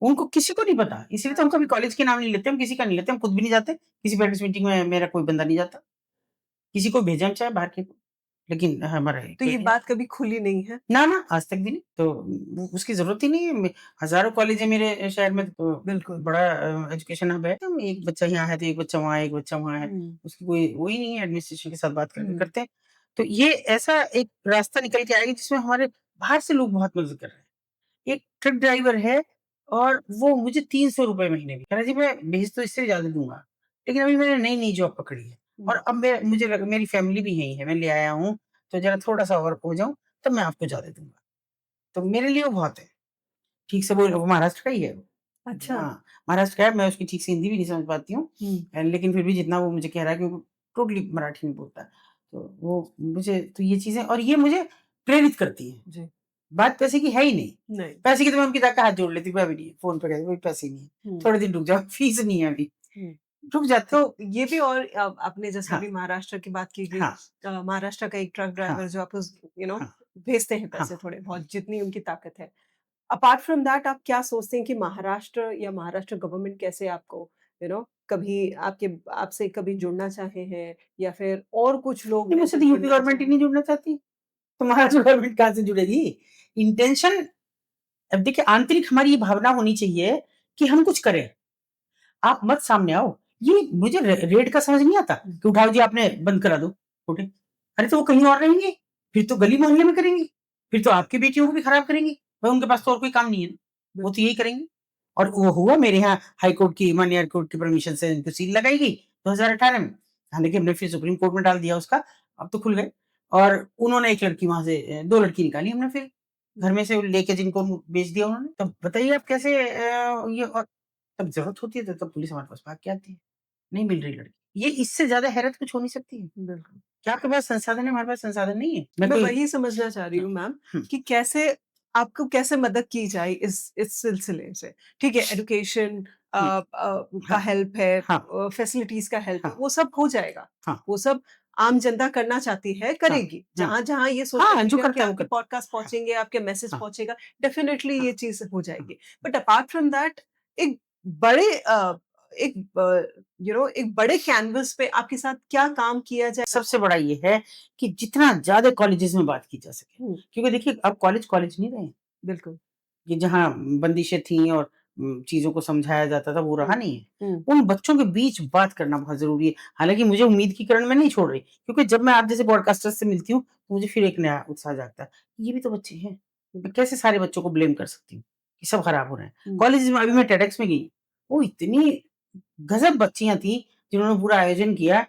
उनको किसी को नहीं पता, इसलिए तो हम कभी कॉलेज के नाम नहीं लेते, हम किसी का नहीं लेते, हम खुद भी नहीं जाते, किसी पेरेंट्स मीटिंग में मेरा कोई बंदा नहीं जाता, किसी को भेजें हम चाहे बाहर के को, लेकिन हमारा तो ये इंडिया बात कभी खुली नहीं है? ना, ना, आज तक भी नहीं, तो उसकी ज़रूरत ही नहीं है। हज़ारों कॉलेज है मेरे शहर में, तो बिल्कुल। बड़ा एजुकेशन हब है। हम एक बच्चा यहाँ है, तो एक बच्चा वहाँ है, एक बच्चा वहाँ है। हुँ, उसकी कोई वो ही नहीं है, एडमिनिस्ट्रेशन के साथ बात करके हुँ, करते हैं। तो ये ऐसा एक रास्ता निकल के आएगा जिसमें हमारे बाहर से लोग बहुत मदद कर रहे हैं। एक ट्रक ड्राइवर है और वो मुझे ₹300 महीने में कह रहा है, जी मैं भेज तो इससे ज़्यादा दूँगा, लेकिन अभी मैंने नई-नई जॉब पकड़ी है और हुँ, अब मैं मुझे लगा मेरी फैमिली भी यहीं है, मैं ले आया हूँ, तो ज़रा थोड़ा-सा और हो जाऊँ, तब मैं आपको ज़्यादा दूँगा। तो मेरे लिए वो बहुत है। ठीक से वो महाराष्ट्र का ही है वो। अच्छा। हाँ, महाराष्ट्र का है, मैं उसकी ठीक से हिंदी भी नहीं समझ पाती हूँ। हुँ, लेकिन फिर भी जितना वो मुझे कह रहा है कि वो टोटली मराठी में बोलता है। तो वो मुझे तो ये चीज़ें और ये मुझे प्रेरित करती हैं। जी, बात पैसे की है ही नहीं। नहीं। पैसे की तो मैं उनकी ताक का हाथ जोड़ लेती हूँ, अभी नहीं है, फ़ोन पे कह देती हूँ, पैसे ही नहीं है। हुँ, थोड़े दिन रुक जाओ, फीस नहीं है अभी। हुँ। रुक जाते तो हैं। ये भी और आपने जैसे हाँ, अभी महाराष्ट्र की बात की कि हाँ, महाराष्ट्र का एक ट्रक हाँ, ड्राइवर जो आपको हाँ, भेजते हैं हाँ। पैसे थोड़े बहुत जितनी उनकी ताकत है। अपार्ट फ्रॉम दैट आप क्या सोचते हैं कि महाराष्ट्र या महाराष्ट्र गवर्नमेंट कैसे आपको कभी आपसे कभी जुड़ना चाहे हैं या फिर और कुछ लोग नहीं, हैं मुझसे जो तो यूपी जुड़ना गवर्नमेंट ही चाहें? नहीं जुड़ना चाहती, तो महाराष्ट्र गवर्नमेंट कहाँ से जुड़ेगी? इंटेंशन अब देखिए आंतरिक हमारी ये भावना होनी चाहिए कि हम कुछ करें। आप मत सामने आओ। ये मुझे रेड का समझ नहीं आता हुँ, कि उठाओ जी आपने बंद करा दो, ओके। अरे तो वो कहीं और रहेंगे, फिर तो गली मोहल्ले में करेंगे, फिर तो आपकी बेटियों को भी खराब करेंगे। भाई उनके पास तो और कोई काम नहीं है ना, वो तो बिल्कुल। यही करेंगे। और वो हुआ मेरे यहाँ हाई कोर्ट की माननीय हाई कोर्ट की परमिशन से इनको सील लगाई गई 2018 में। हालाँकि हमने फिर सुप्रीम कोर्ट में डाल दिया उसका, अब तो खुल गए और उन्होंने एक लड़की वहाँ से 2 लड़की निकाली हमने फिर, घर में से लेके जिनको बेच दिया उन्होंने। तब बताइए आप कैसे ये और तब ज़रूरत होती है तो तब पुलिस हमारे पास भाग के आती है। नहीं मिल रही लड़की। ये इससे ज़्यादा हैरत कुछ हो नहीं सकती है। बिल्कुल। क्या आपके पास संसाधन है, हमारे पास संसाधन नहीं है? मैं मैं कोई वही समझना चाह रही हाँ, हूँ मैम हुँ, कि कैसे आपको कैसे मदद की जाए इस सिलसिले से। ठीक है, एजुकेशन हुँ, का हाँ, हेल्प है, हाँ, फैसिलिटीज़ का हेल्प है, हाँ, वो सब हो जाएगा। हाँ, वो सब आम जनता करना चाहती है, हाँ, करेगी। हाँ, जहाँ-जहाँ ये सोशल हाँ, जो मीडिया के करता है वो आपके करता पॉडकास्ट है। हाँ, पहुँचेंगे, आपके मैसेज हाँ, पहुँचेगा, डेफ़िनिटली हाँ, ये चीज़ हो हाँ, जाएगी। बट अपार्ट फ्रॉम दैट एक बड़े एक एक बड़े कैनवास पे आपके साथ क्या काम किया जाए? सबसे बड़ा ये है कि जितना ज़्यादा कॉलेजेस में बात की जा सके। हुँ, क्योंकि देखिए अब कॉलेज, कॉलेज नहीं रहे। बिल्कुल। कि जहाँ बंदिशें थीं और चीज़ों को समझाया जाता था, वो रहा हुँ, नहीं है। हुँ, उन बच्चों के बीच बात करना बहुत ज़रूरी है। हालाँकि मुझे उम्मीद की किरण मैं नहीं छोड़ रही, क्योंकि जब मैं आप जैसे ब्रॉडकास्टर्स से मिलती हूँ, तो मुझे फिर एक नया उत्साह जागता है। ये भी तो बच्चे हैं। हुँ, मैं कैसे सारे बच्चों को ब्लेम कर सकती हूँ, कि सब खराब हो रहे हैं। हुँ। कॉलेज में अभी मैं टेडक्स में गई, वो इतनी गज़ब बच्चियाँ थीं, जिन्होंने पूरा आयोजन किया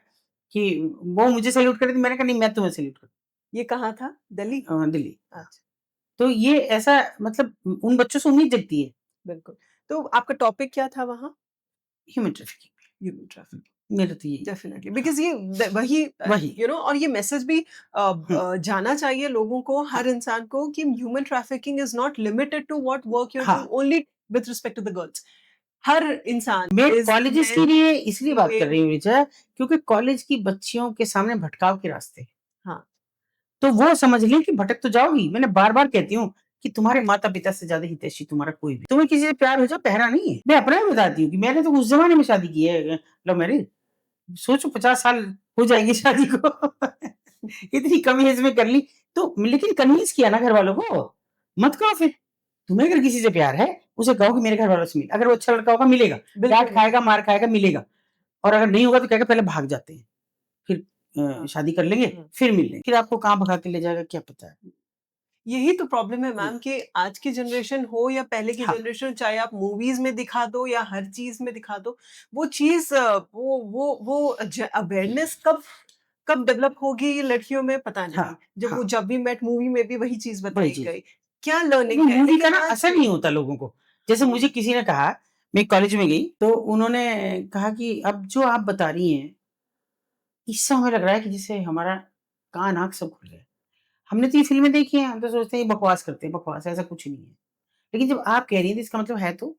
कि वो मुझे सैल्यूट कर रही थी, मैंने कहा नहीं मैं तुम्हें सैल्यूट करती ये कहाँ था? दिल्ली? हूँ दिल्ली। हाँ, अच्छा, तो ये ऐसा मतलब उन बच्चों से उम्मीद जगती है, बिल्कुल। तो आपका टॉपिक क्या था वहाँ? Human trafficking. Human trafficking. मेरा तो यही है। डेफ़िनिटली हाँ, बिकॉज़ ये द वही वही। और ये मैसेज भी हुँ, जाना चाहिए लोगों को, हाँ, हर इंसान को कि human trafficking is not limited to what work you are हाँ। Doing only with respect to the girls. हर इंसान मैं मेल्स, कॉलेजेस के मेन, लिए इसलिए बात कर फीमेल रही हूँ ऋचा, क्योंकि कॉलेज की बच्चियों के सामने भटकाव के रास्ते हैं। हाँ, तो वो समझ लें कि भटक तो जाओगी। मैंने बार-बार कहती हूँ कि तुम्हारे माता-पिता से ज़्यादा हितैषी तुम्हारा कोई भी तुम्हें किसी से प्यार हो जाए पहरा नहीं है। मैं अपना ही बताती हूँ कि मैंने तो उस ज़माने में शादी की है लव मैरिज। सोचो 50 साल हो जाएँगे शादी को। इतनी कम एज में कर ली, तो लेकिन कन्विंस किया ना घरवालों को। मत करो फिर। तुम्हें अगर किसी से प्यार है, उसे कहो कि मेरे घरवालों से मिल। अगर वो अच्छा लड़का होगा मिलेगा, बिल्कुल डाँट मिलेगा। खाएगा, मार खाएगा, मिलेगा और अगर नहीं होगा तो कहेगा पहले भाग जाते हैं। फिर हाँ, शादी कर लेंगे, हाँ। फिर मिल लेंगे। फिर आपको कहाँ भगा के ले जाएगा क्या पता है। यही तो प्रॉब्लम है हुँ, मैम कि आज की जनरेशन हो या पहले की हाँ, जनरेशन चाहे आप मूवीज़ में दिखा दो या हर चीज़ में दिखा दो, वो चीज़ वो अवेयरनेस कब कब डेवलप होगी ये लड़कियों में पता हाँ, नहीं। जब हाँ, वो जब वी मेट मूवी में भी वही चीज़ वही बताई चीज़। गई। क्या लर्निंग लेकिन है? मूवी का लेकिन ना आज असर नहीं होता लोगों को। जैसे हुँ, मुझे किसी ने कहा, मैं कॉलेज में गई, तो उन्होंने कहा कि अब जो आप बता रही हैं, इससे हमें लग रहा है कि जैसे हमारा कान, आँख सब खुल गया। हमने तो ये फ़िल्में देखी हैं, हम तो सोचते हैं ये बकवास करते हैं, बकवास ऐसा कुछ नहीं है। लेकिन जब आप कह रही हैं तो इसका मतलब है तो?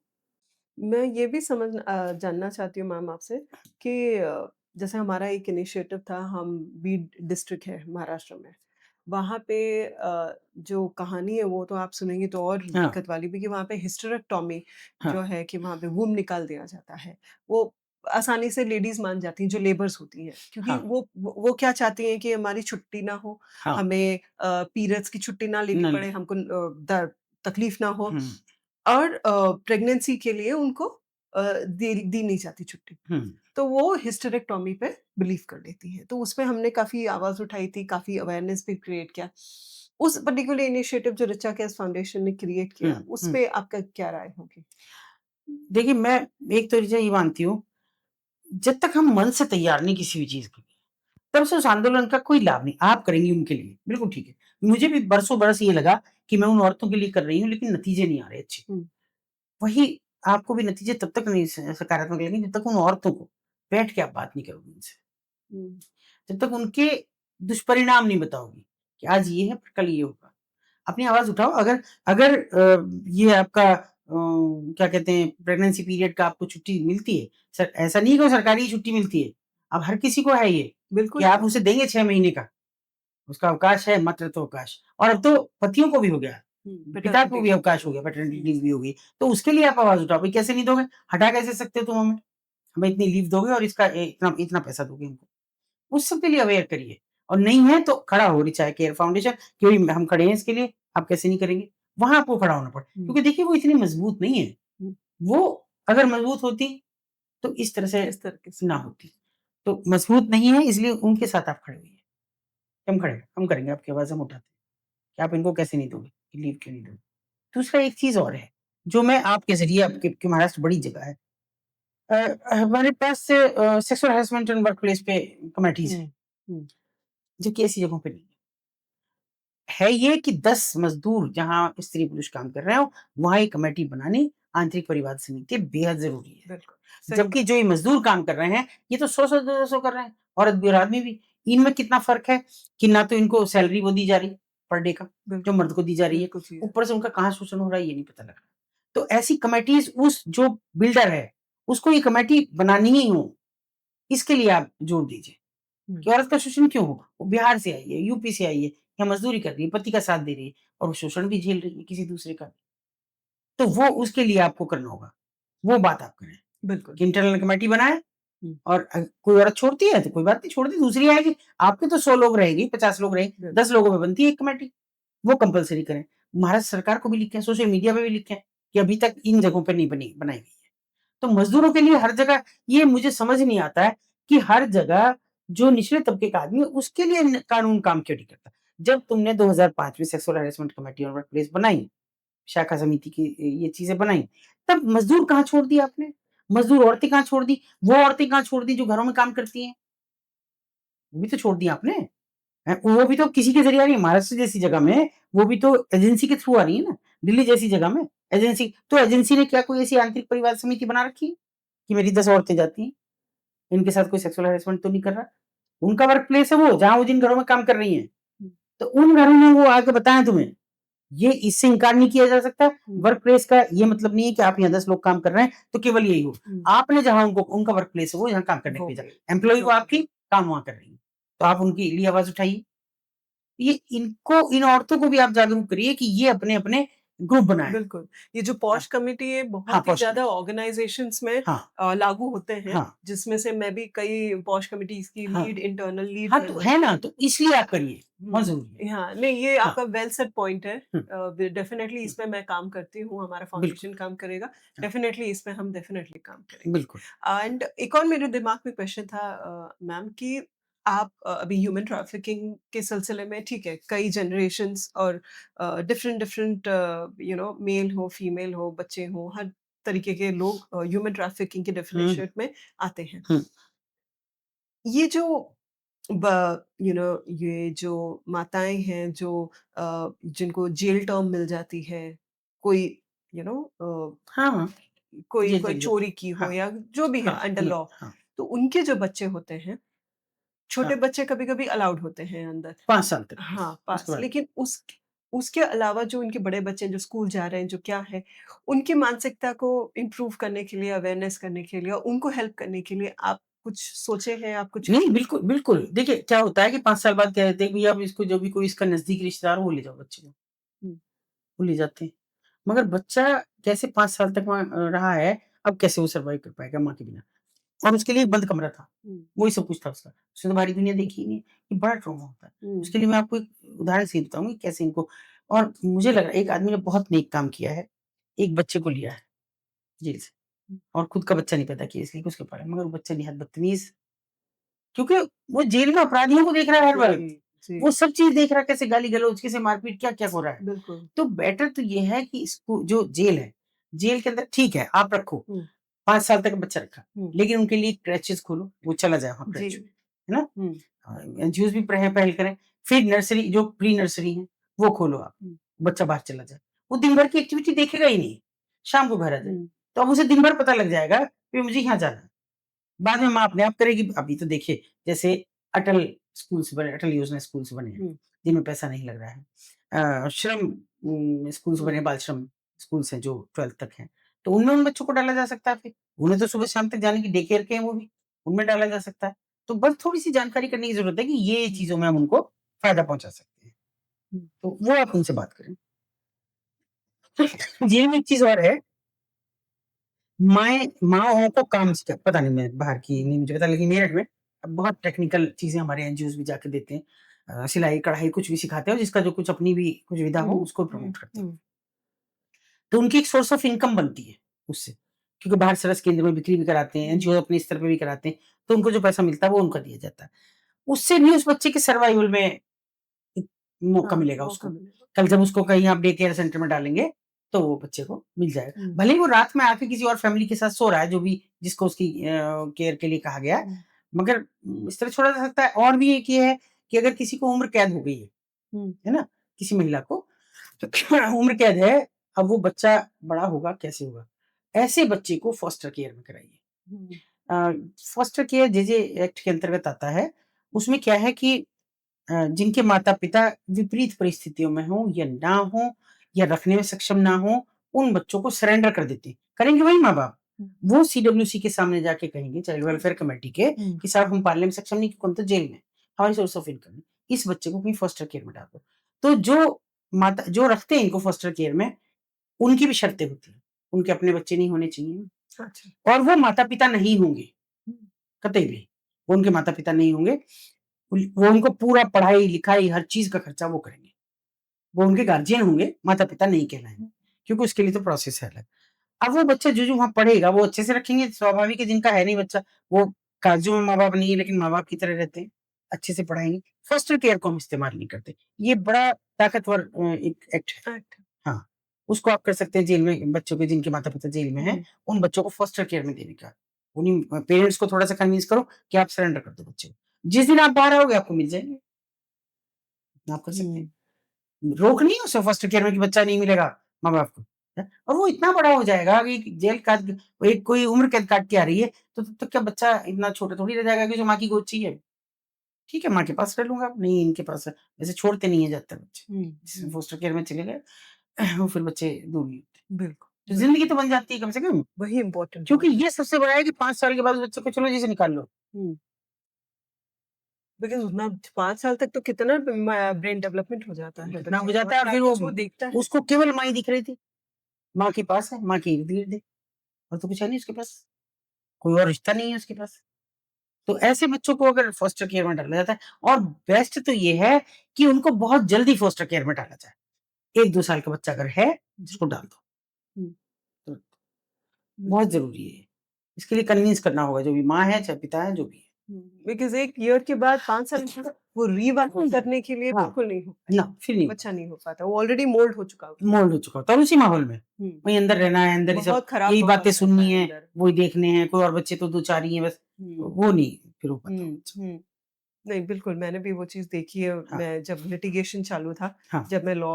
मैं ये भी जानना चाहती हूँ मैम आपसे कि जैसे हमारा एक इनिशिएटिव था हम बीड डिस्ट्रिक्ट है महाराष्ट्र में। वहाँ पे जो कहानी है वो तो आप सुनेंगे तो और हाँ, दिक्कत वाली भी कि वहाँ पे हिस्टेरेक्टोमी हाँ, जो है कि वहाँ पे वूम निकाल दिया जाता है। वो आसानी से लेडीज़ मान जाती हैं जो लेबर्स होती हैं क्योंकि हाँ, वो क्या चाहती हैं कि हमारी छुट्टी ना हो, हाँ, हमें पीरियड्स की छुट्टी ना लेनी नल पड़े, हमको द तकलीफ ना हो हुँ, और प्रेगनेंसी के लिए उनको दी नहीं जाती छुट्टी। हुँ, तो वो हिस्टेरेक्टोमी पे बिलीव कर लेती हैं। तो उसपे हमने काफ़ी आवाज़ उठाई थी, काफ़ी अवेयरनेस भी क्रिएट किया। उस पर्टिकुलर इनिशिएटिव जो ऋचा केयर्स फाउंडेशन ने क्रिएट हुँ, किया, हुँ। उसपे आपका क्या राय होगी? देखिए, मैं एक तो चीज़ ये मानती हूँ, जब तक हम मन से तैयार नहीं किसी भी चीज़ के लिए, तब से उस आंदोलन का कोई लाभ नहीं। आप करेंगी उनके लिए, बिल्कुल ठीक है। मुझे भी बरसों बरस ये लगा कि मैं उन औरतों के लिए कर रही हूँ, लेकिन नतीजे नहीं आ रहे अच्छे। हुँ, वही आपको भी नतीजे तब तक नहीं सकारात्मक लगेंगे, जब तक उन औरतों को बैठ के आप बात नहीं करोगे उनसे। हुँ, जब तक उनके दुष्परिणाम नहीं बताओगी, कि आज ये है, पर कल ये होगा। अपनी आवाज़ उठाओ अगर अगर ये आपका क्या कहते हैं प्रेग्नेंसी पीरियड का आपको छुट्टी मिलती है, सर ऐसा नहीं है कि वो सरकारी छुट्टी मिलती है। अब हर किसी को है ये, कि बिल्कुल आप है। उसे देंगे 6 महीने का, उसका अवकाश है मातृत्व अवकाश और अब तो पतियों को भी हो गया, हुँ, पिता को पैटर्निटी भी लीव अवकाश हो हुँ, गया, पैटर्निटी हुँ, लीव भी हो गई। तो उसके लिए आप आवाज़ उठाओ, भई कैसे नहीं दोगे? हटा कैसे सकते हो तुम हमें? हमें इतनी लीव दोगे और इसका इतना इतना पैसा दोगे हमको। उस सब के लिए अवेयर करिए और नहीं है तो खड़ा हो रिचा केयर फाउंडेशन कि भई हम खड़े हैं इसके लिए, आप कैसे नहीं करेंगे? वहाँ आपको खड़ा होना पड़ा हुँ, क्योंकि देखिए वो इतनी मजबूत नहीं है। हुँ, वो अगर मजबूत होती तो इस तरह से इस तरीके से ना नहीं होती। होती। तो मजबूत नहीं है इसलिए उनके साथ आप खड़े होइए। हम खड़े हैं, हम करेंगे आपकी आवाज़ हम उठाते हैं कि आप इनको कैसे नहीं दोगे? लीव क्यों नहीं दोगे? दूसरा एक चीज़ और है, जो मैं आपके ज़रिए आपके कि महाराष्ट्र बड़ी जगह है। हमारे पास sexual harassment and workplace पे कमिटीज़ हैं, हुँ, हुँ, जो कि ऐसी जगहों पे नहीं है। है ये कि 10 मज़दूर जहाँ स्त्री-पुरुष काम कर रहे हो, वहाँ एक कमेटी बनानी आंतरिक परिवाद समिति बेहद ज़रूरी है। बिल्कुल, सही जबकि बात जो ये मज़दूर काम कर रहे हैं, ये तो 100-100 200 कर रहे हैं, औरत भी और आदमी भी। इनमें कितना फ़र्क है कि ना तो इनको सैलरी वो दी जा रही पर डे का, जो बिल्कुल, मर्द को दी जा रही है, बिल्कुल सही है। ऊपर से उनका कहाँ शोषण हो रहा है ये नहीं पता लग रहा। तो ऐसी कमिटीज़ उस जो बिल्डर है, उसको ये कमेटी बनानी ही हो, इसके लिए आप जोर दीजिए। हुँ, कि औरत का शोषण क्यों हो? वो बिहार से आई है, यूपी से आई है, या मज़दूरी कर रही है, पति का साथ दे रही है और वो शोषण भी झेल रही है किसी दूसरे का। तो वो उसके लिए आपको करना होगा। वो बात आप करें बिल्कुल। कि इंटरनल कमेटी बनाएँ हुँ, और कोई औरत छोड़ती है तो कोई बात नहीं, छोड़ दी, दूसरी आएगी। आपके तो 100 लोग रहेंगी, 50 लोग रहेंगे, बिल्कुल, 10 लोगों में बनती है एक कमेटी। वो कंपल्सरी करें। महाराष्ट्र सरकार को भी लिखें, सोशल मीडिया पे भी लिखें कि अभी तक इन जगहों पे नहीं बनाई गई है। तो मज़दूरों के लिए हर जगह ये मुझे समझ नहीं आता है कि हर जगह जो निचले तबके का आदमी है उसके लिए न कानून काम क्यों नहीं करता? जब तुमने 2005 में सेक्सुअल हैरेसमेंट कमेटी और वर्क प्लेस बनाई, शाखा समिति की ये चीज़ें बनाई, तब मज़दूर कहाँ छोड़ दिए आपने? मज़दूर औरतें कहाँ छोड़ दी? वो औरतें कहाँ छोड़ दी जो घरों में काम करती हैं? वो भी तो छोड़ दी आपने। वो भी तो किसी के ज़रिए आ रही है। महाराष्ट्र जैसी जगह में वो भी तो एजेंसी के थ्रू आ रही है ना। दिल्ली जैसी जगह में एजेंसी तो एजेंसी ने क्या कोई ऐसी आंतरिक परिवार समिति बना रखी है कि मेरी 10 औरतें जाती हैं, इनके साथ कोई सेक्सुअल हैरेसमेंट तो नहीं कर रहा? उनका वर्क प्लेस है वो, जहाँ वो जिन घरों में काम कर रही हैं। हुँ, तो उन घरों में वो आके बताएँ तुम्हें। ये इससे इनकार नहीं किया जा सकता। हुँ, वर्क प्लेस का ये मतलब नहीं है कि आप यहाँ 10 लोग काम कर रहे हैं, तो केवल यही हो। हुँ, आपने जहाँ उनको उनका वर्क प्लेस है, वो यहाँ काम करने के वो लिए भी भेजा। एम्प्लॉयी जो वो आपकी, काम वहाँ कर रही है। तो आप उनके लिए आवाज़ उठाइए। ये इनको इन औरतों को भी आप जागरूक करिए कि ये अपने-अपने ग्रुप बनाएँ। बिल्कुल, ये जो हाँ, पॉश कमिटी है हाँ, बहुत ही पॉश ज़्यादा कमेटी। ऑर्गनाइज़ेशंस में हाँ, लागू होते हैं, हाँ, जिसमें से मैं भी कई पॉश कमिटीज़ की हाँ। लीड इंटरनल लीड हाँ, मैं तो बन है ना, चुकी तो इसलिए आप करिए, बहुत हुँ, ज़रूरी है। हाँ, नहीं ये हाँ, आपका वेल सेड पॉइंट है। हुँ, डेफ़िनेटली हुँ, इसमें मैं काम करती हूँ, हमारा बिल्कुल, फाउंडेशन काम करेगा। हाँ, डेफ़िनेटली इसमें हम डेफ़िनेटली काम बिल्कुल, करेंगे। एंड एक और मेरे दिमाग में क्वेश्चन था मैम कि आप अभी ह्यूमन ट्रैफिकिंग के सिलसिले में ठीक है, कई जनरेशंस और डिफरेंट डिफरेंट मेल हो, फीमेल हो, बच्चे हों, हर तरीके के लोग ह्यूमन ट्रैफिकिंग की हुँ, डेफिनिशन में आते हैं। हुँ, ये जो ब ये जो माताएँ हैं जो जिनको जेल टर्म मिल जाती है, कोई यू नो हाँ, हाँ, कोई जेल कोई चली जाती चोरी है। की हो हाँ, या जो भी है हाँ, अंडर ये लॉ, हाँ, तो उनके जो बच्चे होते हैं, छोटे हाँ, बच्चे कभी-कभी अलाउड होते हैं अंदर। 5 साल तक बस, हाँ, उसके पास बाद लेकिन उसके अलावा जो उनके बड़े बच्चे हैं जो स्कूल जा रहे हैं, जो क्या है, उनकी मानसिकता को इम्प्रूव करने के लिए, अवेयरनेस करने के लिए और उनको हेल्प करने के लिए आप कुछ सोचे हैं आप कुछ? नहीं, बिल्कुल, बिल्कुल। देखिए, क्या होता है कि 5 साल बाद कह देते हैं कि भैया अब इसको जो भी कोई इसका नज़दीकी रिश्तेदार हो, वो ले जाओ बच्चे को, हुँ, वो ले जाते हैं। मगर बच्चा कैसे 5 साल तक वहाँ रहा है, अब कैसे वो सर्वाइव कर पाएगा माँ के बिना? और उसके लिए एक बंद कमरा था, हुँ, वही सब कुछ था उसका। उसने तो बाहरी दुनिया देखी ही नहीं, ये बड़ा ट्रॉमा होता है। हुँ, उसके लिए मैं आपको एक उदाहरण से बताऊँगी कैसे इनको और मुझे लग रहा है एक आदमी ने बहुत नेक काम किया है, एक बच्चे को लिया है जेल से हुँ। और खुद का बच्चा नहीं पैदा किया इसलिए कि उसके पाले मगर वो बच्चा निहायत बदतमीज़ क्योंकि वो जेल में अपराधियों को देख रहा है हर जी, वक़्त। जी, वो सब चीज़ देख रहा है कैसे गाली-गलौज, कैसे मारपीट, क्या-क्या हो रहा है। बिल्कुल। तो बेटर तो ये है कि इसको जो जेल है, जेल के अंदर ठीक है, आप रखो, हुँ, 5 साल तक बच्चा रखा, हुँ, लेकिन उनके लिए क्रैचेज़ खोलो, वो चला जाए वहाँ जी, क्रैच में, है ना? हुँ, एनजीओज़ भी पहल करें। फिर नर्सरी जो प्री नर्सरी है, वो खोलो आप, हुँ, बच्चा बाहर चला जाए। वो दिन भर की एक्टिविटी देखेगा ही नहीं, शाम को घर आ जाए। हुँ, तो अब उसे दिन भर पता लग जाएगा कि मुझे यहाँ जाना है। बाद में माँ अपने आप करेगी। अभी तो देखिए जैसे अटल स्कूल्स बने, अटल योजना स्कूल्स बने हैं, हुँ, जिनमें पैसा नहीं लग रहा है। श्रम स्कूल्स हुँ, बने, बाल श्रम स्कूल्स हैं जो 12th तक हैं। तो उनमें उन बच्चों को डाला जा सकता है फिर। उन्हें तो सुबह शाम तक जाने की डे केयर के हैं वो भी, उनमें डाला जा सकता है। तो बस थोड़ी-सी जानकारी करने की ज़रूरत है कि ये हुँ, चीज़ों में हम उनको फ़ायदा पहुँचा सकते हैं। हुँ, तो वो आप उनसे बात करें। ये भी एक चीज़ और है माँओं को काम सिखा पता नहीं मैं बाहर की नहीं मुझे पता लेकिन मेरठ में बहुत टेक्निकल चीज़ें हमारे एनजीओज़ भी जाके देते हैं। सिलाई, कढ़ाई कुछ भी सिखाते हैं और जिसका जो कुछ अपनी भी कुछ विधा हो हुँ, उसको हुँ, प्रमोट करते हैं। हुँ, तो उनकी एक सोर्स ऑफ इनकम बनती है उससे। क्योंकि बाहर सरस केंद्र में बिक्री भी कराते हैं, हुँ, एनजीओ अपने स्तर पे भी कराते हैं, तो उनको जो पैसा मिलता है वो उनको दिया जाता है। उससे भी उस बच्चे के सर्वाइवल में एक मौका हाँ, मिलेगा मौका उसको। मिलेगा। कल जब उसको कहीं आप डे केयर सेंटर में डालेंगे, तो वो बच्चे को मिल जाएगा। हुँ, भले ही वो रात में आके किसी और फैमिली के साथ सो रहा है, जो भी जिसको उसकी केयर के लिए कहा गया है, हुँ, मगर इस तरह छोड़ा जा सकता है। और भी एक ये है कि अगर किसी को उम्र कैद हो गई हुँ, है ना? किसी महिला को तो उम्र कैद है, अब वो बच्चा बड़ा होगा, कैसे होगा? ऐसे बच्चे को फ़ॉस्टर केयर में कराइए। हुँ, अ, फ़ॉस्टर केयर जेजे एक्ट के अंतर्गत आता है। उसमें क्या है कि जिनके माता-पिता विपरीत परिस्थितियों में हों या ना हों या रखने में सक्षम ना हों, उन बच्चों को सरेंडर कर देते हैं। करेंगे वही माँ-बाप। हुँ, वो सीडब्ल्यूसी के सामने जाके कहेंगे चाइल्ड वेलफेयर कमेटी के हुँ, कि साहब हम पालने में सक्षम नहीं क्योंकि हम तो जेल में हैं। हमारी सोर्स ऑफ इनकम नहीं। इस बच्चे को कहीं फ़ॉस्टर केयर में डाल दो। तो जो रखते हैं इनको फ़ॉस्टर केयर में, उनकी भी शर्तें होती हैं। उनके अपने बच्चे नहीं होने चाहिए अच्छा। और वो माता-पिता नहीं होंगे, हुँ, कतई भी। वो उनके माता-पिता नहीं होंगे। वो उनको पूरा पढ़ाई-लिखाई हर चीज़ का खर्चा वो करेंगे। वो उनके गार्डियन होंगे, माता-पिता नहीं कहलाएँगे, हुँ, क्योंकि उसके लिए तो प्रोसेस है अलग। अब वो बच्चा जो-जो वहाँ पढ़ेगा, वो अच्छे से रखेंगे, स्वाभाविक है जिनका है नहीं बच्चा, वो कागज़ों में माँ-बाप नहीं है, लेकिन माँ-बाप की तरह रहते हैं, अच्छे से पढ़ाएँगे। फ़ॉस्टर केयर को हम इस्तेमाल नहीं करते। ये बड़ा ताकतवर एक एक्ट है। अच्छा। हाँ, उसको आप कर सकते हैं जेल में बच्चों के जिनके माता-पिता जेल में हैं, हुँ, उन बच्चों को फ़ॉस्टर केयर में देने का। उन्हीं पेरेंट्स को थोड़ा-सा कन्विंस करो कि आप सरेंडर कर दो बच्चे को। जिस दिन आप बाहर आओगे, आपको मिल जाएँगे, आप कर सकते हुँ, हैं। रोक नहीं है उसे फर्स्ट केयर में कि बच्चा नहीं मिलेगा माँ-बाप को, हैं? और वो इतना बड़ा हो जाएगा कि जेल काट एक कोई उम्र कैद काट के आ रही है, तो तब तक क्या बच्चा इतना छोटा थोड़ी रह जाएगा कि जो माँ की गोद चाहिए। ठीक है, माँ के पास रह लूँगा, नहीं इनके पास है। वैसे छोड़ते नहीं है ज़्यादातर बच्चे। हुँ, जिसमें हुँ, फोस्टर केयर में चले गए, वो फिर बच्चे दूर नहीं होते। बिल्कुल, तो ज़िंदगी बिल्कुल। तो बन जाती है कम से कम, वही इम्पोर्टेंट क्योंकि बात है। ये सबसे बड़ा है कि 5 साल के बाद उस बच्चे को चलो जी से निकाल लो। हुँ, बिकॉज़ उतना 5 साल तक तो कितना ब्रेन डेवलपमेंट हो जाता है कितना हो बच्चे का और जाता है और फिर सारा वो कुछ वो देखता है। उसको केवल माँ ही दिख रही थी। माँ के पास है, माँ के इर्द-गिर्द है और तो कुछ है नहीं उसके पास। कोई और रिश्ता नहीं है उसके पास। तो ऐसे बच्चों को अगर फ़ॉस्टर केयर में डाला जाता है और बेस्ट तो ये है कि उनको बहुत जल्दी फ़ॉस्टर केयर में डाला जाए। 1-2 साल का बच्चा अगर है, जी। उसको डाल दो। हुँ, तो बहुत बिल्कुल। ज़रूरी है। इसके लिए कन्विंस करना होगा जो भी माँ है, चाहे पिता है, जो भी है। हुँ, बिकॉज़ 1 ईयर के बाद 5 साल तक वो रीवर्क करने के लिए हाँ, बिल्कुल नहीं हो ना पाएगा। फिर नहीं हो बच्चा पाता। नहीं हो पाता, वो ऑलरेडी मोल्ड हो चुका होता है। मोल्ड हो चुका होता है और उसी माहौल में। हुँ, वहीं अंदर रहना है, अंदर ही सब बहुत खराब यही माहौल बातें रहता सुननी है है, अंदर। वही देखने हैं, कोई और बच्चे तो 2-4 ही हैं बस। हुँ, वो नहीं फिर हो पाता वो हुँ, बच्चा। हुँ। नहीं, बिल्कुल, मैंने भी वो चीज़ देखी है। हाँ, मैं जब लिटिगेशन चालू था, हाँ, जब मैं लॉ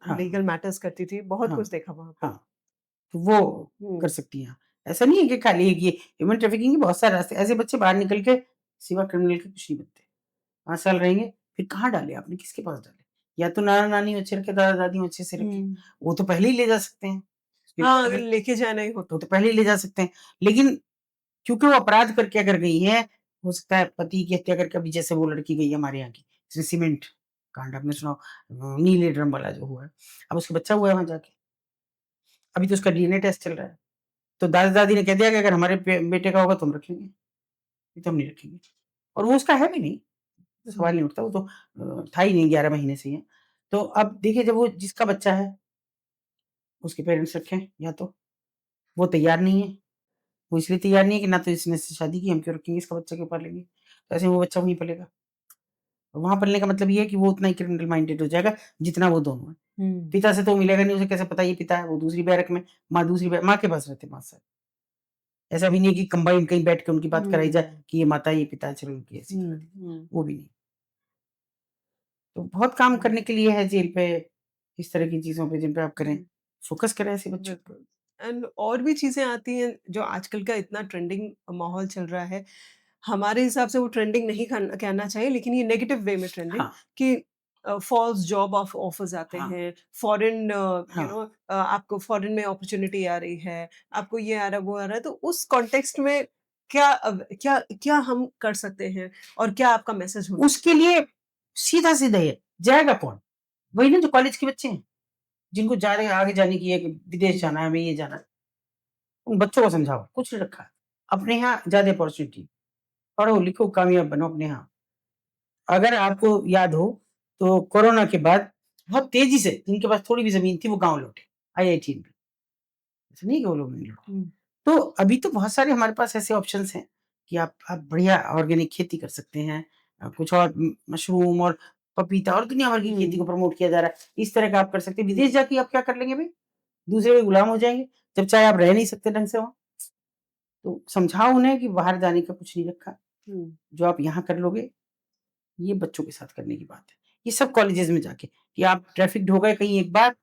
हाँ, लीगल मैटर्स करती थी, बहुत हाँ, कुछ देखा वहाँ पे। हाँ। तो वो कर हुँ, सकती हैं आप। ऐसा नहीं है कि खाली एक ये ह्यूमन ट्रैफिकिंग के बहुत सारे रास्ते ऐसे बच्चे बाहर निकल के सिवा क्रिमिनल के कुछ नहीं बनते। 5 साल रहेंगे, फिर कहाँ डालें आपने, किसके पास डालें? या तो नाना-नानी अच्छे रखे, दादा-दादी अच्छे से रखें, हुँ। वो तो पहले ही ले जा सकते हैं। हाँ, पेपर अगर है, लेके जाना ही हो वो तो। तो पहले ही ले जा सकते हैं। लेकिन क्योंकि वो अपराध करके अगर गई है, हो सकता है पति की हत्या करके, अभी जैसे वो लड़की गई है हमारे यहाँ की, जिसने सीमेंट कांड आपने सुना हो, नीले ड्रम वाला जो हुआ है। अब उसका बच्चा हुआ है वहाँ जाके, अभी तो उसका डीएनए टेस्ट चल रहा है। तो दादा-दादी ने कह दिया कि अगर हमारे बेटे का होगा तो हम रखेंगे, नहीं तो हम नहीं रखेंगे। और वो उसका है भी नहीं, तो सवाल नहीं उठता, वो तो था ही नहीं 11 महीने से ही है। तो अब देखिए जब वो जिसका बच्चा है, उसके पेरेंट्स रखें या तो, वो तैयार नहीं है। वो इसलिए तैयार नहीं है कि ना तो इसने इससे शादी की, हम क्यों रखेंगे इसका बच्चा, क्यों पालेंगे? तो ऐसे में वो बच्चा वहीं पलेगा। वहाँ पलने का मतलब ये है कि वो उतना ही क्रिमिनल माइंडेड हो जाएगा, जितना वो दोनों हैं। हुँ। पिता से तो मिलेगा नहीं, उसे कैसे पता ये पिता है, वो दूसरी बैरक में, माँ दूसरी माँ के पास रहते हैं माँ से। ऐसा भी नहीं है कि कंबाइंड कहीं बैठ के उनकी बात कराई जाए हुँ, कि ये माता है, ये पिता है, चलो उनकी ऐसी करा हुँ, दी, हुँ। वो भी नहीं। तो बहुत काम करने के लिए है जेल पे, इस तरह की चीज़ों पे जिन पे आप करें, हुँ, फ़ोकस करें ऐसे बच्चों पे। बिल्कुल। एंड और भी चीज़ें आती हैं जो आजकल का इतना ट्रेंडिंग माहौल चल रहा है। हमारे हिसाब से वो ट्रेंडिंग नहीं कहना चाहिए लेकिन ये नेगेटिव वे में ट्रेंडिंग हाँ, कि फ़ॉल्स जॉब ऑफ़र्स आते हाँ, हैं, फ़ॉरेन हाँ। आपको फ़ॉरेन में अपॉर्च्युनिटी आ रही है, आपको ये आ रहा है, वो आ रहा है, तो उस कॉन्टेक्स्ट में क्या हम कर सकते हैं और क्या आपका मैसेज होना उसके चाहिए? लिए सीधा-सीधा ही है, जाएगा कौन? वही ना जो कॉलेज के बच्चे हैं, जिनको जा रहे हैं आगे जाने की है कि विदेश जाना है, हमें ये जाना है। उन बच्चों को समझाओ, कुछ नहीं रखा है। अपने यहाँ ज़्यादा अपॉर्च्युनिटी, पढ़ो, लिखो, कामयाब बनो अपने यहाँ। अगर आपको याद हो, तो कोरोना के बाद बहुत तेज़ी से जिनके पास थोड़ी भी ज़मीन थी, वो गाँव लौटे, आईआईटी में। ऐसा नहीं है कि वो लोग नहीं लौटे। हुँ, तो अभी तो बहुत सारे हमारे पास ऐसे ऑप्शंस हैं कि आप बढ़िया ऑर्गेनिक खेती कर सकते हैं। कुछ और मशरूम और पपीता और दुनिया भर की खेती हुँ, को प्रमोट किया जा रहा है। इस तरह का आप कर सकते हैं। विदेश जाके आप क्या कर लेंगे भई? दूसरे के गुलाम हो जाएँगे, जब चाहे आप रह नहीं सकते ढंग से वहाँ। तो समझाओ उन्हें कि बाहर जाने का कुछ नहीं रखा। हुँ, जो आप यहाँ कर लोगे, ये बच्चों के साथ करने की बात है। ये सब कॉलेजेस में जाके कि आप ट्रैफिक हो गए कहीं एक बार,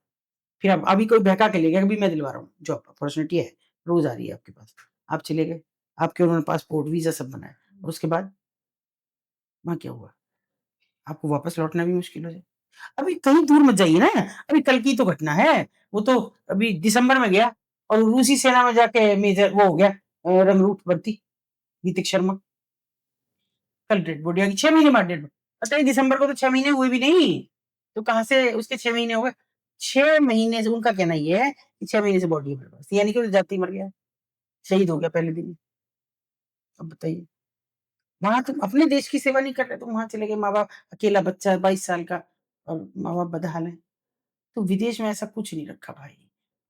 फिर अब अभी कोई बहका के ले गया, अभी मैं दिलवा रहा हूँ जॉब अपॉर्च्युनिटी है, रोज़ आ रही है आपके पास। आप चले गए, आपके उन्होंने पासपोर्ट, वीज़ा सब बनाया और उसके बाद वहाँ क्या हुआ? आपको वापस लौटना भी मुश्किल हो जाए। अभी कहीं दूर मत जाइए ना, अभी कल की तो घटना है। वो तो अभी दिसंबर में गया और रूसी सेना में जाके मेजर वो हो गया रंगरूट भर्ती, नीतिक शर्मा। कल डेड बॉडी आ गई, 6 महीने बाद डेड बॉडी। पता है दिसंबर को तो 6 महीने हुए भी नहीं। तो कहाँ से उसके 6 महीने हो गए? 6 महीने से उनका कहना ये है कि 6 महीने से बॉडी है मेरे पास। यानी कि वो जाते ही मर गया, शहीद हो गया पहले दिन ही। अब बताइए, वहाँ तुम अपने देश की सेवा नहीं कर रहे, तुम वहाँ चले गए, माँ-बाप अकेला बच्चा है 22 साल का और माँ-बाप बदहाल हैं। तो विदेश में ऐसा कुछ नहीं रखा भाई।